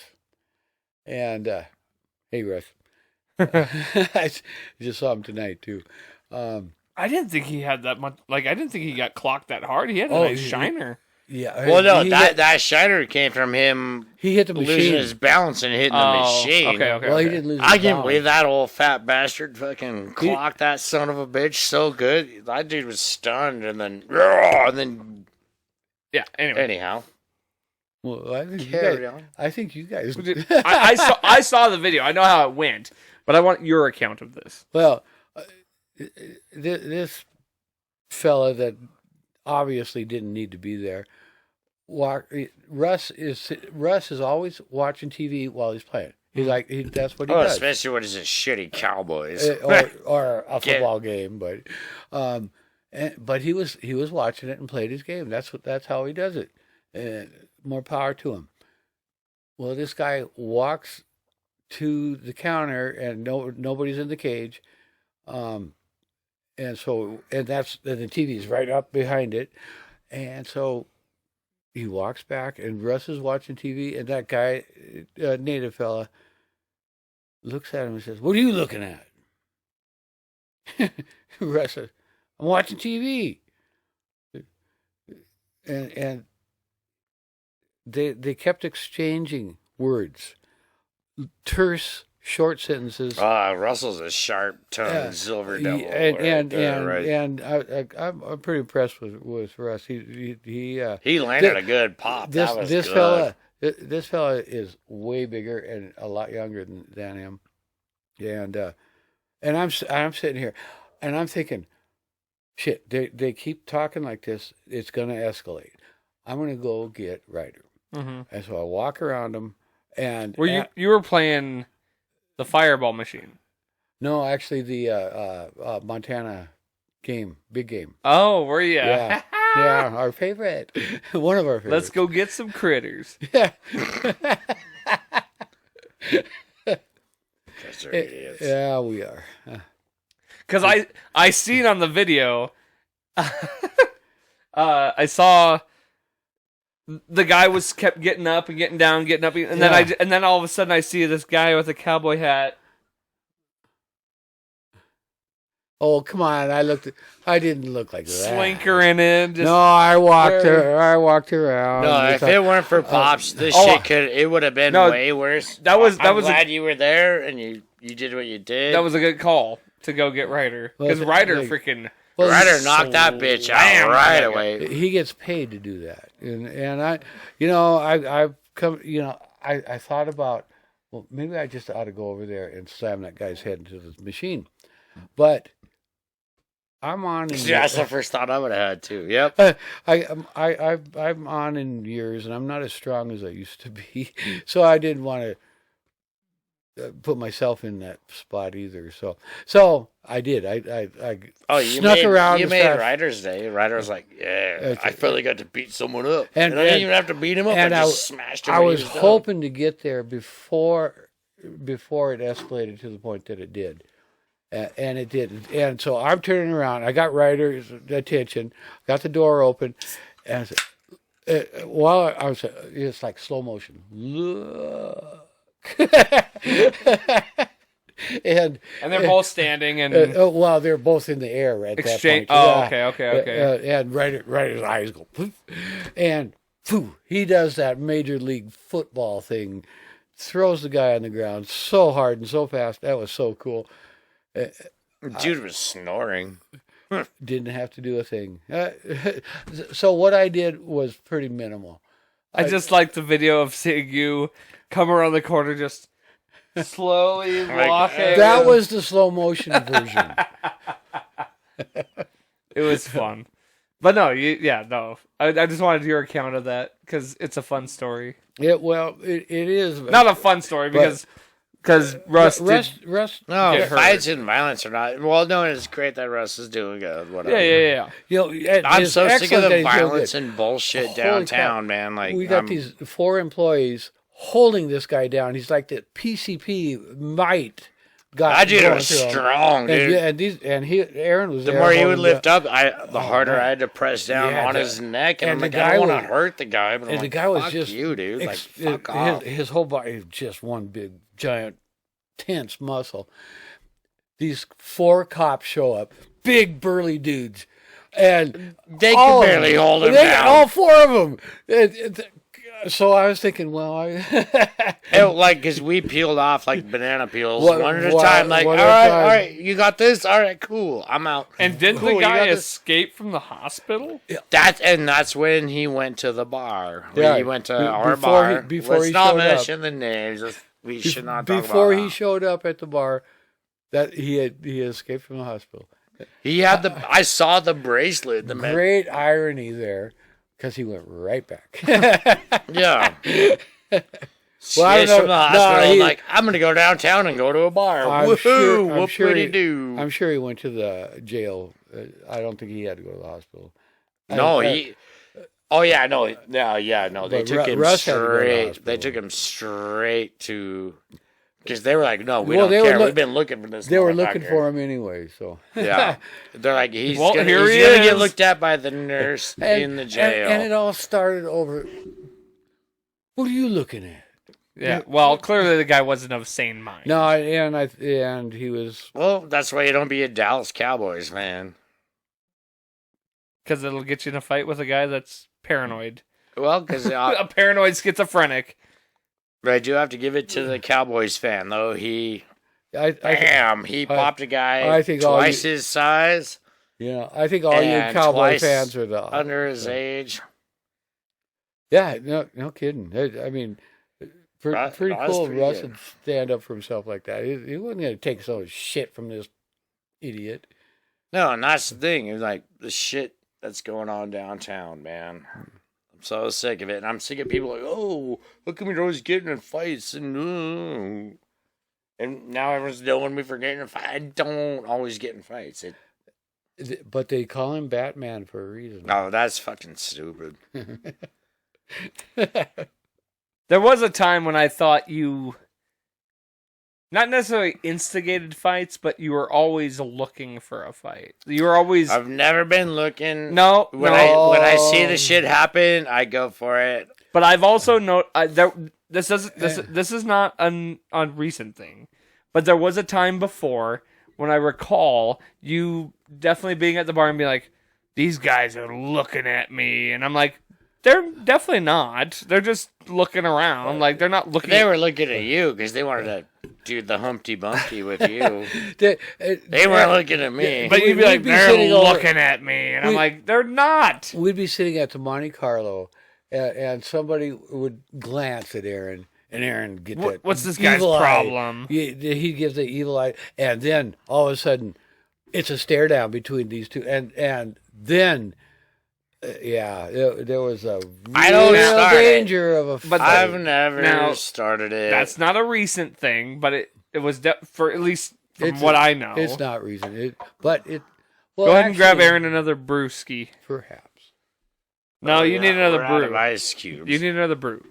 and hey, Russ, I just saw him tonight too.
I didn't think he had that much. Like, I didn't think he got clocked that hard. He had a
Oh,
nice shiner.
Yeah.
well, no,
he
that shiner came from him
hit the
losing
machine.
his balance and hitting the machine.
Okay.
Well, he didn't lose.
I
his
can't
balance.
believe that old fat bastard fucking clocked that son of a bitch so good. That dude was stunned, and then
Yeah. Anyway,
anyhow.
Well, I think you
Carry
guys.
on.
I think you guys.
I saw the video. I know how it went, but I want your account of this.
Well, this fella that obviously didn't need to be there. Russ is always watching TV while he's playing. He's like that's what he does.
Especially when it's a shitty Cowboys
or a football game, but he was watching it and played his game. That's how he does it. More power to him. Well, this guy walks to the counter and nobody's in the cage, and the TV is right up behind it, and so he walks back and Russ is watching TV, and that guy, native fella, looks at him and says, "What are you looking at?" Russ says, "I'm watching TV." And they kept exchanging words, terse, short sentences.
Russell's a sharp-tongued silver devil.
I'm pretty impressed with Russ. He
landed a good pop.
This fella is way bigger and a lot younger than him, and I'm sitting here, and I'm thinking, shit. They keep talking like this. It's gonna escalate. I'm gonna go get Ryder, and so I walk around him, and
you were playing the Fireball machine?
No, actually the Montana game, big game.
Oh, were you?
Yeah. Yeah, our favorite. One of our favorites.
Let's go get some critters.
Yeah. Yeah, we are.
Because I seen on the video, I saw the guy was kept getting up and getting down, and then all of a sudden I see this guy with a cowboy hat.
Oh, come on! I didn't look like that.
Slinkering in.
No, I walked around.
No, if it weren't for Pops, it would have been way worse. I'm glad you were there and you did what you did.
That was a good call to go get Ryder, because Ryder freaking.
Ryder knocked that bitch out right away.
He gets paid to do that, and I thought about, well, maybe I just ought to go over there and slam that guy's head into the machine, but I'm on.
That's the first thought I would have had too. Yep.
I'm on in years, and I'm not as strong as I used to be, so I didn't want to put myself in that spot either. So I did. I snuck around.
You made Ryder's day. Ryder was like, "Yeah, I finally got to beat someone up, and I didn't even have to beat him up. I just smashed him."
I was hoping to get there before it escalated to the point that it did. And it didn't. And so I'm turning around. I got Ryder's attention, got the door open, and while I was, it's like slow motion. Look. and
they're both standing and
well, they're both in the air at that point.
Oh, okay.
And Ryder's eyes go poof, and poof, he does that Major League Football thing, throws the guy on the ground so hard and so fast. That was so cool.
Dude was snoring.
Didn't have to do a thing. So what I did was pretty minimal.
I just like the video of seeing you come around the corner, just slowly walking.
That was the slow motion version.
It was fun. But no, I just wanted your account of that because it's a fun story.
It is.
Not a fun story because Russ
fights and violence are not. Well, no, it's great that Russ is doing good. Whatever.
Yeah.
I'm so sick of the violence and bullshit downtown, man. Like
we got these 4 employees holding this guy down. He's like the PCP might.
That dude was strong, dude.
Aaron was
the
there.
The more he would lift up, the harder I had to press down on his neck. And I'm like, I don't want to hurt the guy. But
the guy was just
you, dude. Like, fuck off.
His whole body was just one big, giant, tense muscle. These 4 cops show up, big, burly dudes, and
they can barely hold him down.
All 4 of them. So I was thinking,
because we peeled off like banana peels one at a time. Like, all right, you got this. All right, cool. I'm out.
And did the guy escape from the hospital?
That's when he went to the bar. Yeah, he went to our bar. Let's not mention the names. We should not talk about
before he showed up at the bar. That he escaped from the hospital.
He had I saw the bracelet.
Great irony there, because he went right back.
Yeah.
Well, I don't know.
From the hospital,
No,
like, I'm going to go downtown and go to a bar.
I'm
Woohoo!
sure- I'm
What
sure
would he
he-
do?
I'm sure he went to the jail. I don't think he had to go to the hospital.
No,
I-
Oh yeah, no. They
But
took him
Russ had to go to the
straight. They
hospital.
took him straight to, because they were like, no, we
Well,
don't
they were
care.
look-
We've been looking for this.
They were looking
motherfucker."
for him anyway, so.
Yeah, they're like, he's
Well,
gonna,
here
he's
he
gonna
is.
get looked at by the nurse in the jail.
And it all started over. What are you looking at?
Yeah. Well, clearly the guy wasn't of sane mind.
No, and he was.
Well, that's why you don't be a Dallas Cowboys fan.
Because it'll get you in a fight with a guy that's paranoid.
Well, because
A paranoid schizophrenic.
I do have to give it to the Cowboys fan though. He
I
popped a guy
I think all
twice his size.
I think all you
And
Cowboy
twice
fans are the
under his age.
Yeah, no kidding. I mean,
Right,
pretty
no, that's
cool.
pretty
Russ
good.
would stand up for himself like that. He wasn't going to take some shit from this idiot.
No, and that's the thing. It's like the shit that's going on downtown, man. I'm so sick of it. And I'm sick of people like, oh, how come you're always getting in fights? And now everyone's knowing me for getting in fights. I don't always get in fights.
But they call him Batman for a reason.
No, that's fucking stupid.
There was a time when I thought you not necessarily instigated fights, but you were always looking for a fight. You were always
I've never been looking.
no.
When
no.
I see the shit happen, I go for it.
But I've also this is not a recent thing, but there was a time before when I recall you definitely being at the bar and being like, "These guys are looking at me," and I'm like, "They're definitely not. They're just looking around. Like they're not looking."
They were looking at you because they wanted to do the Humpty Bumpty with you.
They
weren't looking at me.
But you'd be
We'd
like,
be
"They're
sitting over-
looking at me," and I'm
we-
like, "They're not."
We'd be sitting at the Monte Carlo, and somebody would glance at Aaron, and Aaron get that.
What's this guy's
evil eye.
problem?
He gives the evil eye, and then all of a sudden, it's a stare down between these two, and then. There was a
I don't
real
start it.
danger of a fight.
But
I've never
Now,
started it.
That's not a recent thing, but it was for at least from
It's
what
a-
I know.
It's not reason. Well,
Go ahead and grab
actually,
Aaron another brewski.
Perhaps.
No, you need another
we're out of
brew.
ice cubes.
You need another brew.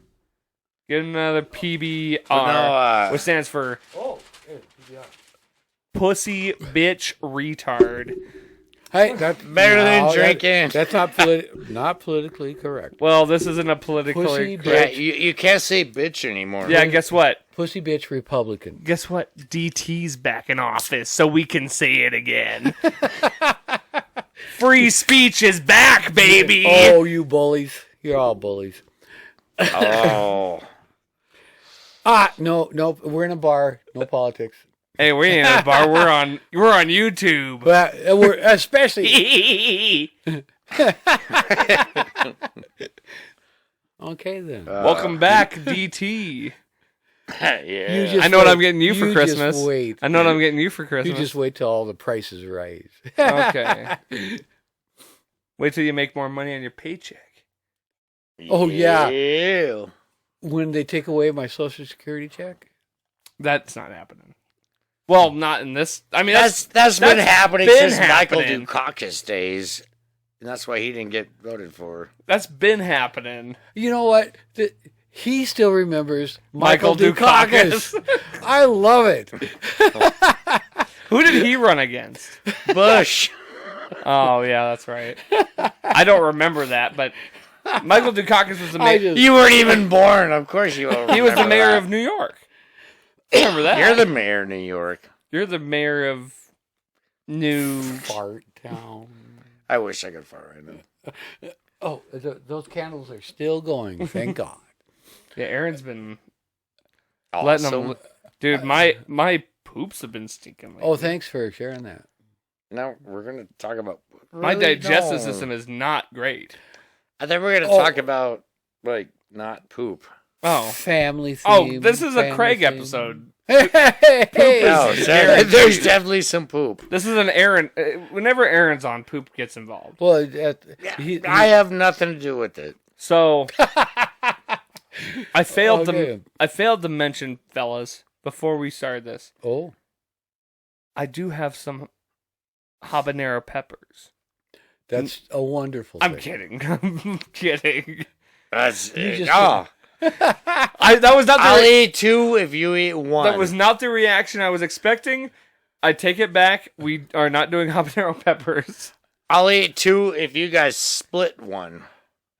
Get another PBR,
No,
which stands for
Oh,
Pussy Bitch Retard.
hey, that's
Better than drinking.
That's not not politically correct.
Well, this isn't a politically
Pussy
correct.
yeah, you can't say bitch anymore.
Yeah, guess what?
Pussy bitch Republican.
Guess what? DT's back in office, so we can say it again. Free speech is back, baby.
Oh, you bullies! You're all bullies.
Oh.
No, we're in a bar. No politics.
Hey, we ain't at a bar. We're on YouTube.
But we're especially okay then.
Welcome back, DT.
Yeah.
just
I know what
wait.
I'm getting you for
You
Christmas.
Just wait.
I know what I'm getting you for Christmas.
You just wait till all the prices rise.
Okay. Wait till you make more money on your paycheck.
Oh, yeah.
Ew.
When they take away my Social Security check.
That's not happening. Well, not in this. I mean,
That's been happening
been
since Michael
happening.
Dukakis days. And that's why he didn't get voted for.
That's been happening.
You know what? He still remembers
Michael
Michael Dukakis. I love it.
Who did he run against?
Bush.
Oh, yeah, that's right. I don't remember that, but Michael Dukakis was the mayor.
You weren't even born. Of course you won't.
He was the
remember
mayor
that.
of New York. Remember that?
You're the mayor of New York.
You're the mayor of New.
Fart town.
I wish I could fart right now.
Oh, those candles are still going. Thank God.
Yeah, Aaron's been
Awesome.
letting them. Dude, my poops have been stinking. Lately.
Oh, thanks for sharing that.
Now we're going to talk about...
My
Really?
digestive
No.
system is not great.
I thought we were going to talk about, like, not poop.
family
Oh,
theme.
this is a
family
Craig
theme.
episode.
Hey,
No, there's definitely some poop.
This is an Aaron. Whenever Aaron's on, poop gets involved.
well,
I have nothing to do with it.
So I failed
Okay.
I failed to mention, fellas, before we started this.
Oh,
I do have some habanero peppers.
that's a wonderful
I'm
thing.
kidding. I'm kidding.
That's
You just-
That was not the
I'll eat 2 if you eat 1.
that was not the reaction I was expecting. I take it back. We are not doing habanero peppers.
I'll eat 2 if you guys split 1.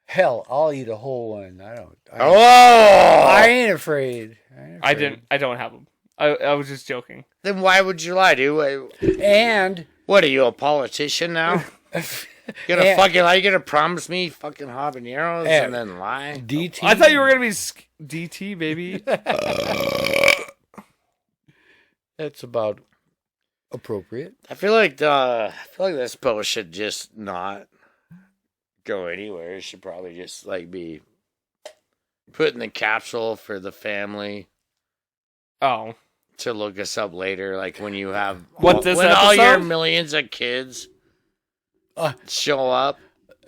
Hell, I'll eat a whole one. I
Oh!
ain't afraid.
I don't have them. I was just joking.
Then why would you lie, dude?
And
What are you, a politician now? Are you gonna promise me fucking habaneros and then lie?
DT.
I thought you were gonna be DT, baby.
That's about appropriate.
I feel like this post should just not go anywhere. It should probably just be put in the capsule for the family
Oh,
to look us up later. Like when you have
What,
all,
this
when all your
episode?
millions of kids
Uh,
show up.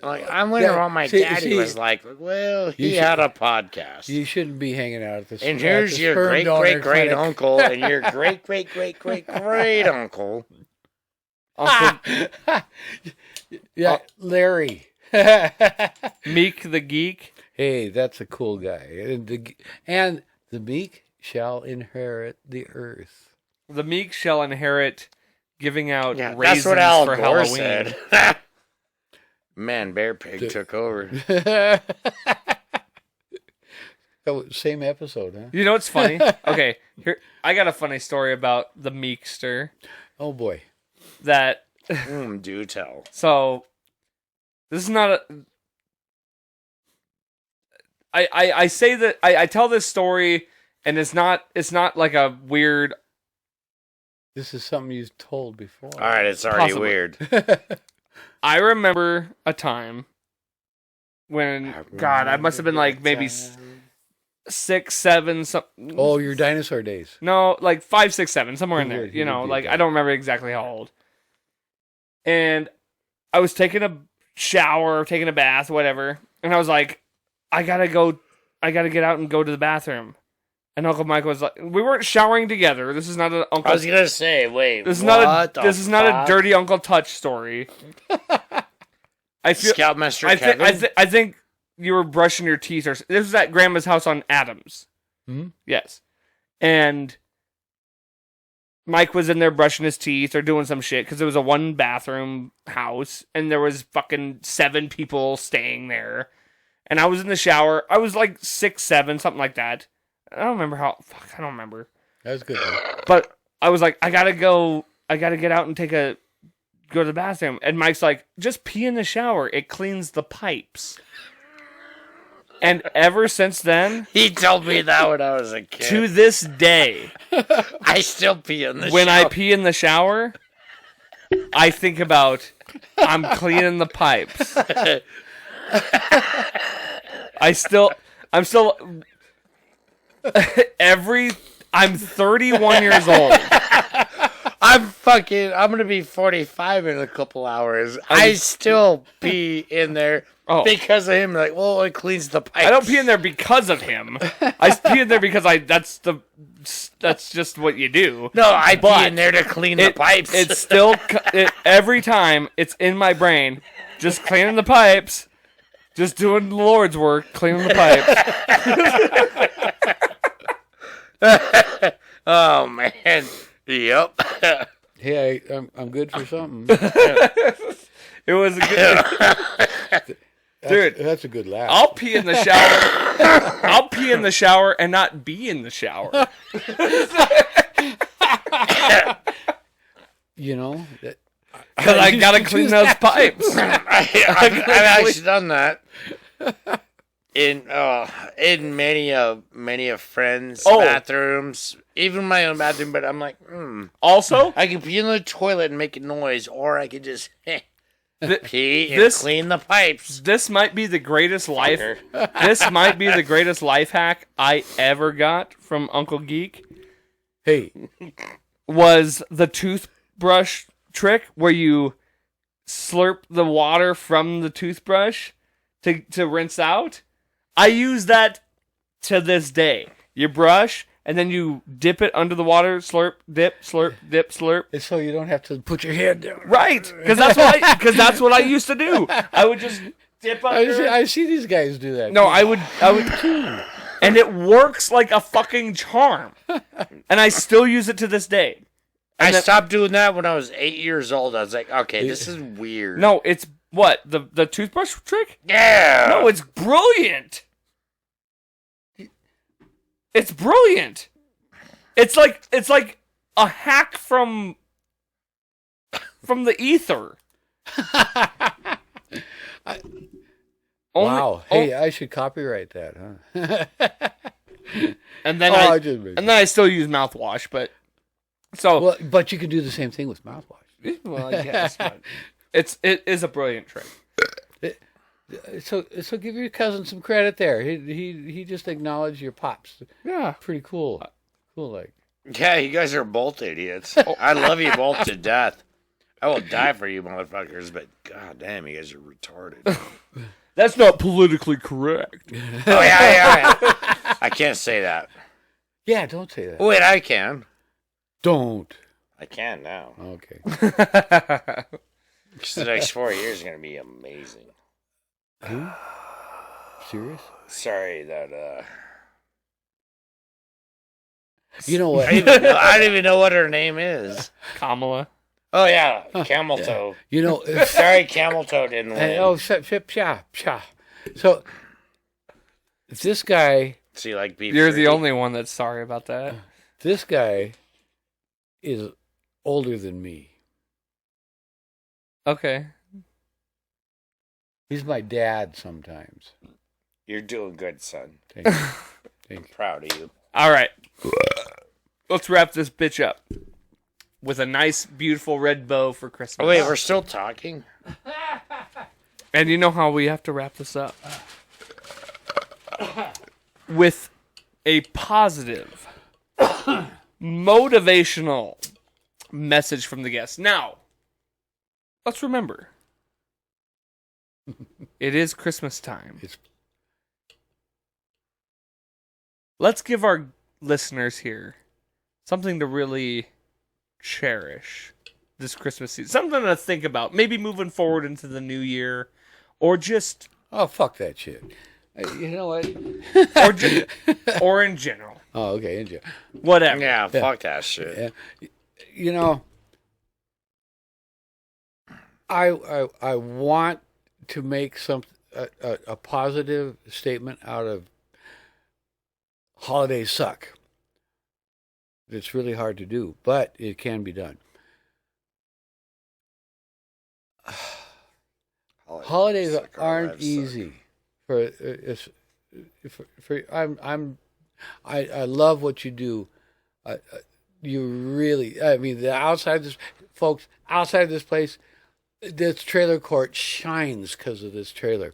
Like I wonder
Yeah,
what my
see-
daddy
see,
was like. Well, he
you
had a podcast.
You shouldn't be hanging out at this.
And here's your great great uncle and your great great great great great uncle.
Yeah, Larry.
Meek the Geek.
Hey, that's a cool guy. And the meek shall inherit the earth.
The meek shall inherit giving out
Yeah,
raisins
that's what Al
for
Gore
Halloween.
said. Man, Bear Pig took over.
Same episode, huh?
You know what's funny? Okay, here I got a funny story about the meekster
Oh boy.
that
Do tell.
so this is not a I say that I tell this story and it's not like a weird
This is something you've told before.
All right, it's already
Possibly.
weird.
I remember a time when God, I must have been like maybe 6, 7, something.
Oh, your dinosaur days.
No, like 5, 6, 7, somewhere in
You
there.
would-
You
you
know,
would be
like
okay.
I don't remember exactly how old. And I was taking a shower, taking a bath, whatever, and I was like, I gotta get out and go to the bathroom. And Uncle Mike was like, we weren't showering together. This is not an Uncle.
I was gonna say, wait,
This is
what
not
the
a. This is not
fuck?
a dirty Uncle Touch story. I feel.
Scoutmaster Kevin.
I think you were brushing your teeth, or this was at Grandma's house on Adams.
Hmm?
Yes, and Mike was in there brushing his teeth or doing some shit because it was a 1-bathroom house, and there was fucking 7 people staying there. And I was in the shower. I was like 6, 7, something like that. I don't remember how. Fuck, I don't remember.
That's good. Though.
But I was like, I gotta get out and go to the bathroom. And Mike's like, just pee in the shower. It cleans the pipes. And ever since then,
He told me that when I was a kid.
to this day,
I still pee in the
when I
shower.
pee in the shower, I think about I'm cleaning the pipes. I'm still I'm 31 years old.
I'm gonna be 45 in a couple hours. I still pee in there because of him. Like, well, it cleans the pipes.
I don't pee in there because of him. I pee in there because that's just what you do.
No, I
But
pee in there to clean the pipes.
It's still every time it's in my brain, just cleaning the pipes, just doing the Lord's work, cleaning the pipes.
Oh man. Yep.
Hey, I'm good for something.
It was a good. Dude,
that's a good laugh.
I'll pee in the shower. I'll pee in the shower and not be in the shower.
You know,
Because I gotta clean those pipes.
I've actually done that in many of friends' bathrooms, even my own bathroom. But I'm like,
Also,
I can pee in the toilet and make a noise, or I could just Pee and
This-
clean the pipes.
This might be the greatest life.
Fucker.
This might be the greatest life hack I ever got from Uncle Geek.
Hey,
Was the toothbrush trick where you slurp the water from the toothbrush to rinse out. I use that to this day. You brush and then you dip it under the water, slurp, dip, slurp.
it's so you don't have to put your head down.
Right, because that's what I used to do. I would just dip under.
I see these guys do that.
No, I would, and it works like a fucking charm. And I still use it to this day.
I
then-
stopped doing that when I was 8 years old. I was like, okay, this is weird.
No, it's what the toothbrush trick.
Yeah.
No, it's brilliant. It's brilliant. It's like a hack from the ether.
Wow. Hey, I should copyright that, huh?
and then
I just made
and then I still use mouthwash, but so
well, but you can do the same thing with mouthwash.
well, I guess, but it is a brilliant trick.
So give your cousin some credit there. He just acknowledged your pops.
Yeah.
Pretty cool. Cool, like.
Yeah, you guys are both idiots. I love you both to death. I will die for you motherfuckers, but god damn, you guys are retarded.
That's not politically correct.
Oh, yeah. I can't say that.
Yeah, don't say that.
Wait, I can.
Don't.
I can now.
Okay.
Because the next 4 years are going to be amazing.
Who? Serious?
Sorry that,
You know what?
I don't even know what her name is.
Kamala.
Oh, yeah, Camel Toe.
You know.
Sorry, Camel Toe didn't win.
Psha. So, if this guy,
So you like beef
You're the
jerky?
only one that's sorry about that.
this guy is older than me.
Okay.
He's my dad sometimes.
You're doing good, son.
Thank you. Thank you.
Proud of you.
All right. Let's wrap this bitch up with a nice, beautiful red bow for Christmas.
Oh, wait, we're still talking?
And you know how we have to wrap this up? With a positive, motivational message from the guest. Now, let's remember, it is Christmas time. Let's give our listeners here something to really cherish this Christmas season. Something to think about. Maybe moving forward into the new year. Or just...
Oh, fuck that shit. You know what?
or in general.
Oh, okay. India.
Whatever.
Yeah, fuck that shit.
Yeah. You know, I want to make a positive statement out of holidays suck. It's really hard to do, but it can be done. Holidays aren't easy I love what you do. You really, I mean, outside this place, this trailer court shines because of this trailer.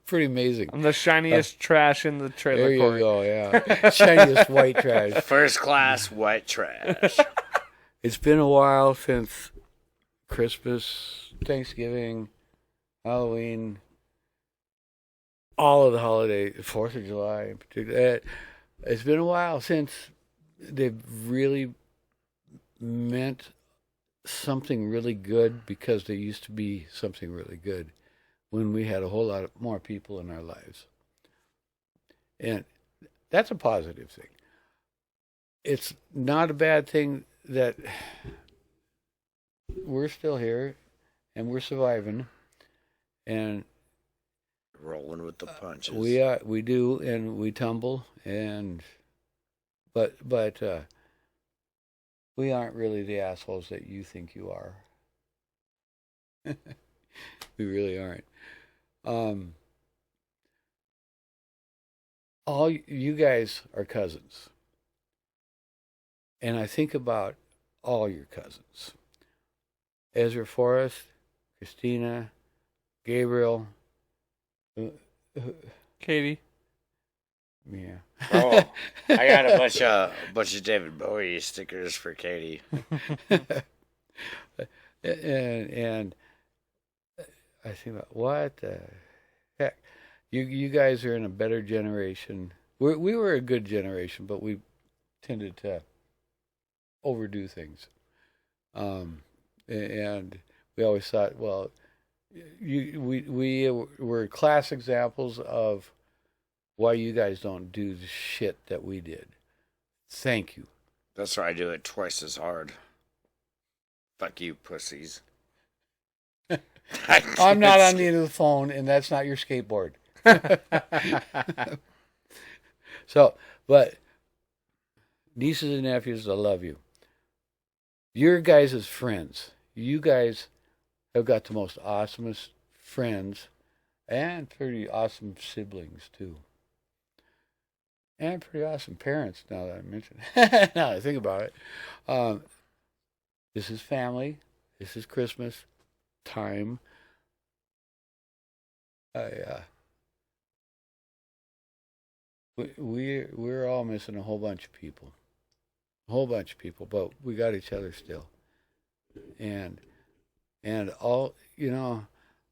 Pretty amazing.
I'm the shiniest trash in the trailer
There you
court.
go, yeah. Shiniest white trash.
First class white trash.
It's been a while since Christmas, Thanksgiving, Halloween, all of the holidays, 4th of July in particular. It's been a while since they've really meant something really good, because they used to be something really good when we had a whole lot more people in our lives. And that's a positive thing. It's not a bad thing that we're still here and we're surviving, and
Rolling with the punches.
we do, and we tumble, and but we aren't really the assholes that you think you are. We really aren't. All you guys are cousins, and I think about all your cousins, Ezra Forrest, Christina, Gabriel,
Katie.
yeah.
Oh, I got a bunch of David Bowie stickers for Katie.
and I think about what the heck. You guys are in a better generation. We were a good generation, but we tended to overdo things. And we always thought, well, we were class examples of why you guys don't do the shit that we did. Thank you.
That's why I do it twice as hard. Fuck you, pussies.
I'm not on the end of the phone, and that's not your skateboard. So, but nieces and nephews, I love you. Your guys' friends. You guys have got the most awesomest friends and pretty awesome siblings, too. And pretty awesome parents, now that I mention it. Now that I think about it. This is family. This is Christmas time. We're all missing a whole bunch of people. But we got each other still. And all,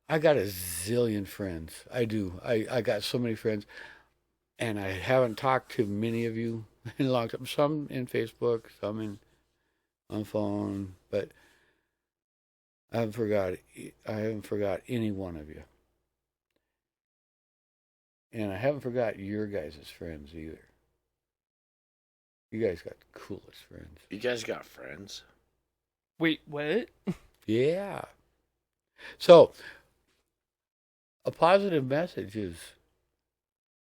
I got a zillion friends. I do. I got so many friends. And I haven't talked to many of you in a long time. Some in Facebook, some on phone, but I haven't forgot any one of you. And I haven't forgot your guys' friends either. You guys got the coolest friends.
You guys got friends?
Wait, what?
Yeah. So, a positive message is,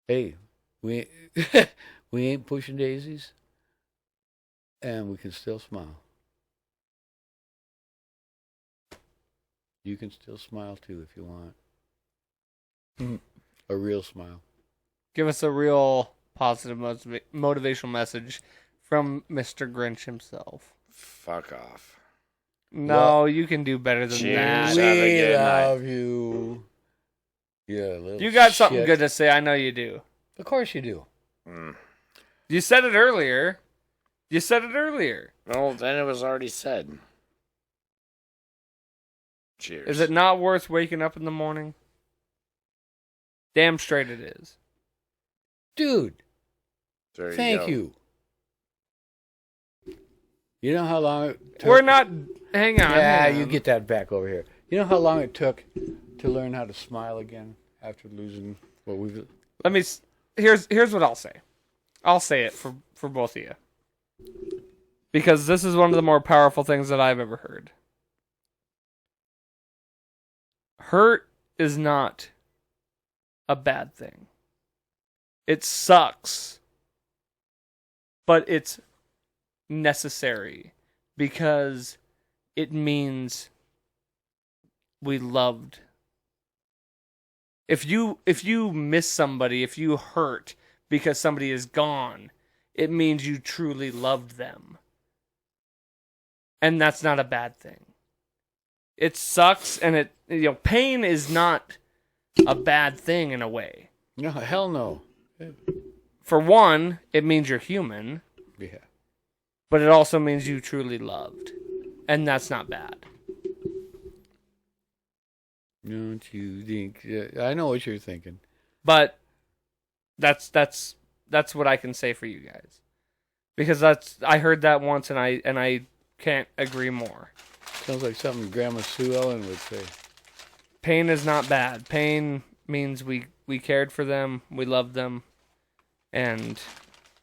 hey, we we ain't pushing daisies, and we can still smile. You can still smile too if you want. A real smile.
Give us a real positive motivational message from Mr. Grinch himself.
Fuck off.
No, you can do better than
Cheers.
that.
We love you. Yeah,
You got something good to say. I know you do.
Of course you do.
You said it earlier.
Well, then it was already said. Cheers.
Is it not worth waking up in the morning? Damn straight it is.
Dude,
There
thank
go.
you. You know how long it took?
We're not... Hang on.
Yeah,
hang
you
on.
get that back over here. You know how long it took to learn how to smile again after losing what we've...
Let me... Here's what I'll say. I'll say it for both of you. Because this is one of the more powerful things that I've ever heard. Hurt is not a bad thing. It sucks. But it's necessary. Because it means we loved. If you miss somebody, if you hurt because somebody is gone, it means you truly loved them. And that's not a bad thing. It sucks, and pain is not a bad thing in a way.
No, hell no.
For one, it means you're human,
Yeah.
but it also means you truly loved. And that's not bad.
Don't you think? I know what you're thinking.
But that's what I can say for you guys. Because I heard that once and I can't agree more.
Sounds like something Grandma Sue Ellen would say.
Pain is not bad. Pain means we cared for them, we loved them, and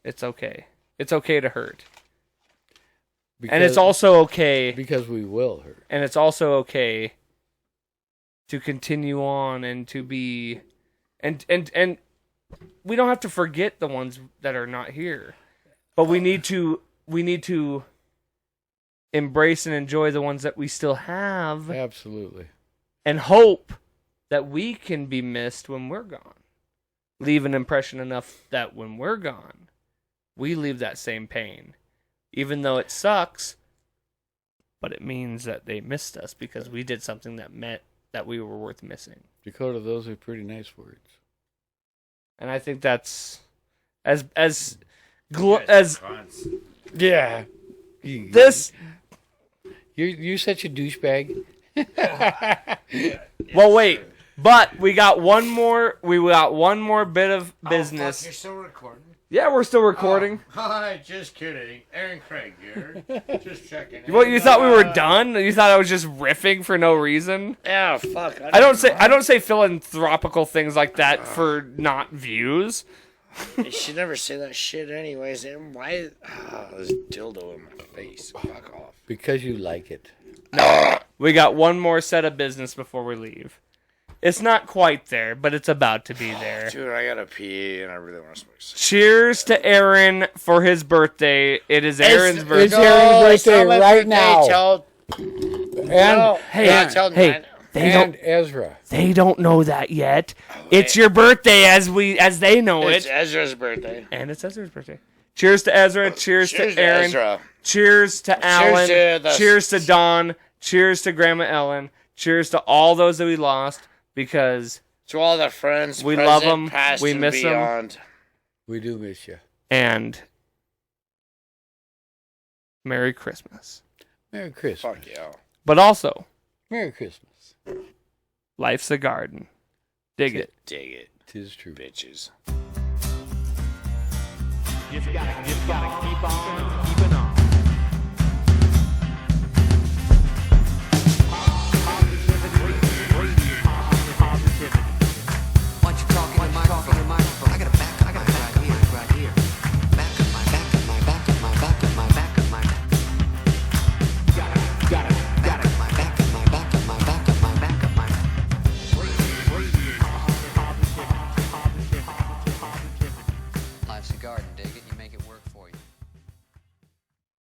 it's okay. It's okay to hurt. And it's also okay
because we will hurt.
And it's also okay to continue on and to be and we don't have to forget the ones that are not here. But we need to embrace and enjoy the ones that we still have.
Absolutely.
And hope that we can be missed when we're gone. Leave an impression enough that when we're gone, we leave that same pain. Even though it sucks, but it means that they missed us because we did something that meant that we were worth missing.
Dakota, those are pretty nice words.
And I think that's as
Yeah.
this.
You're such a douchebag.
Well, wait, but we got one more. We got one more bit of business.
You're still recording?
Yeah, we're still recording.
Hi, just kidding. Aaron Craig here. Just checking.
What, you thought we were done? You thought I was just riffing for no reason?
Yeah, fuck.
I don't say philanthropical things like that for not views.
You should never say that shit anyways. And why? This dildo in my face. Fuck off.
Because you like it.
We got one more set of business before we leave. It's not quite there, but it's about to be there.
Dude, I gotta pee and I really want to smoke.
Cheers to Aaron for his birthday. It is Aaron's birthday.
It's Aaron's birthday right now. And
Hey,
Ezra.
They don't know that yet. It's your birthday as they know
It's
it.
Ezra's birthday.
And it's Ezra's birthday. Cheers to Ezra. Cheers to Aaron.
Ezra.
Cheers to Alan.
to
Cheers to Dawn. Cheers to Grandma Ellen. Cheers to all those that we lost because
To all the friends,
we
present,
love them.
past,
We
and
miss them.
beyond.
We do miss you.
And Merry Christmas.
Merry Christmas.
Fuck yeah.
But also,
Merry Christmas.
life's a garden. Dig it.
Dig it,
'Tis true.
bitches.
Just gotta keep on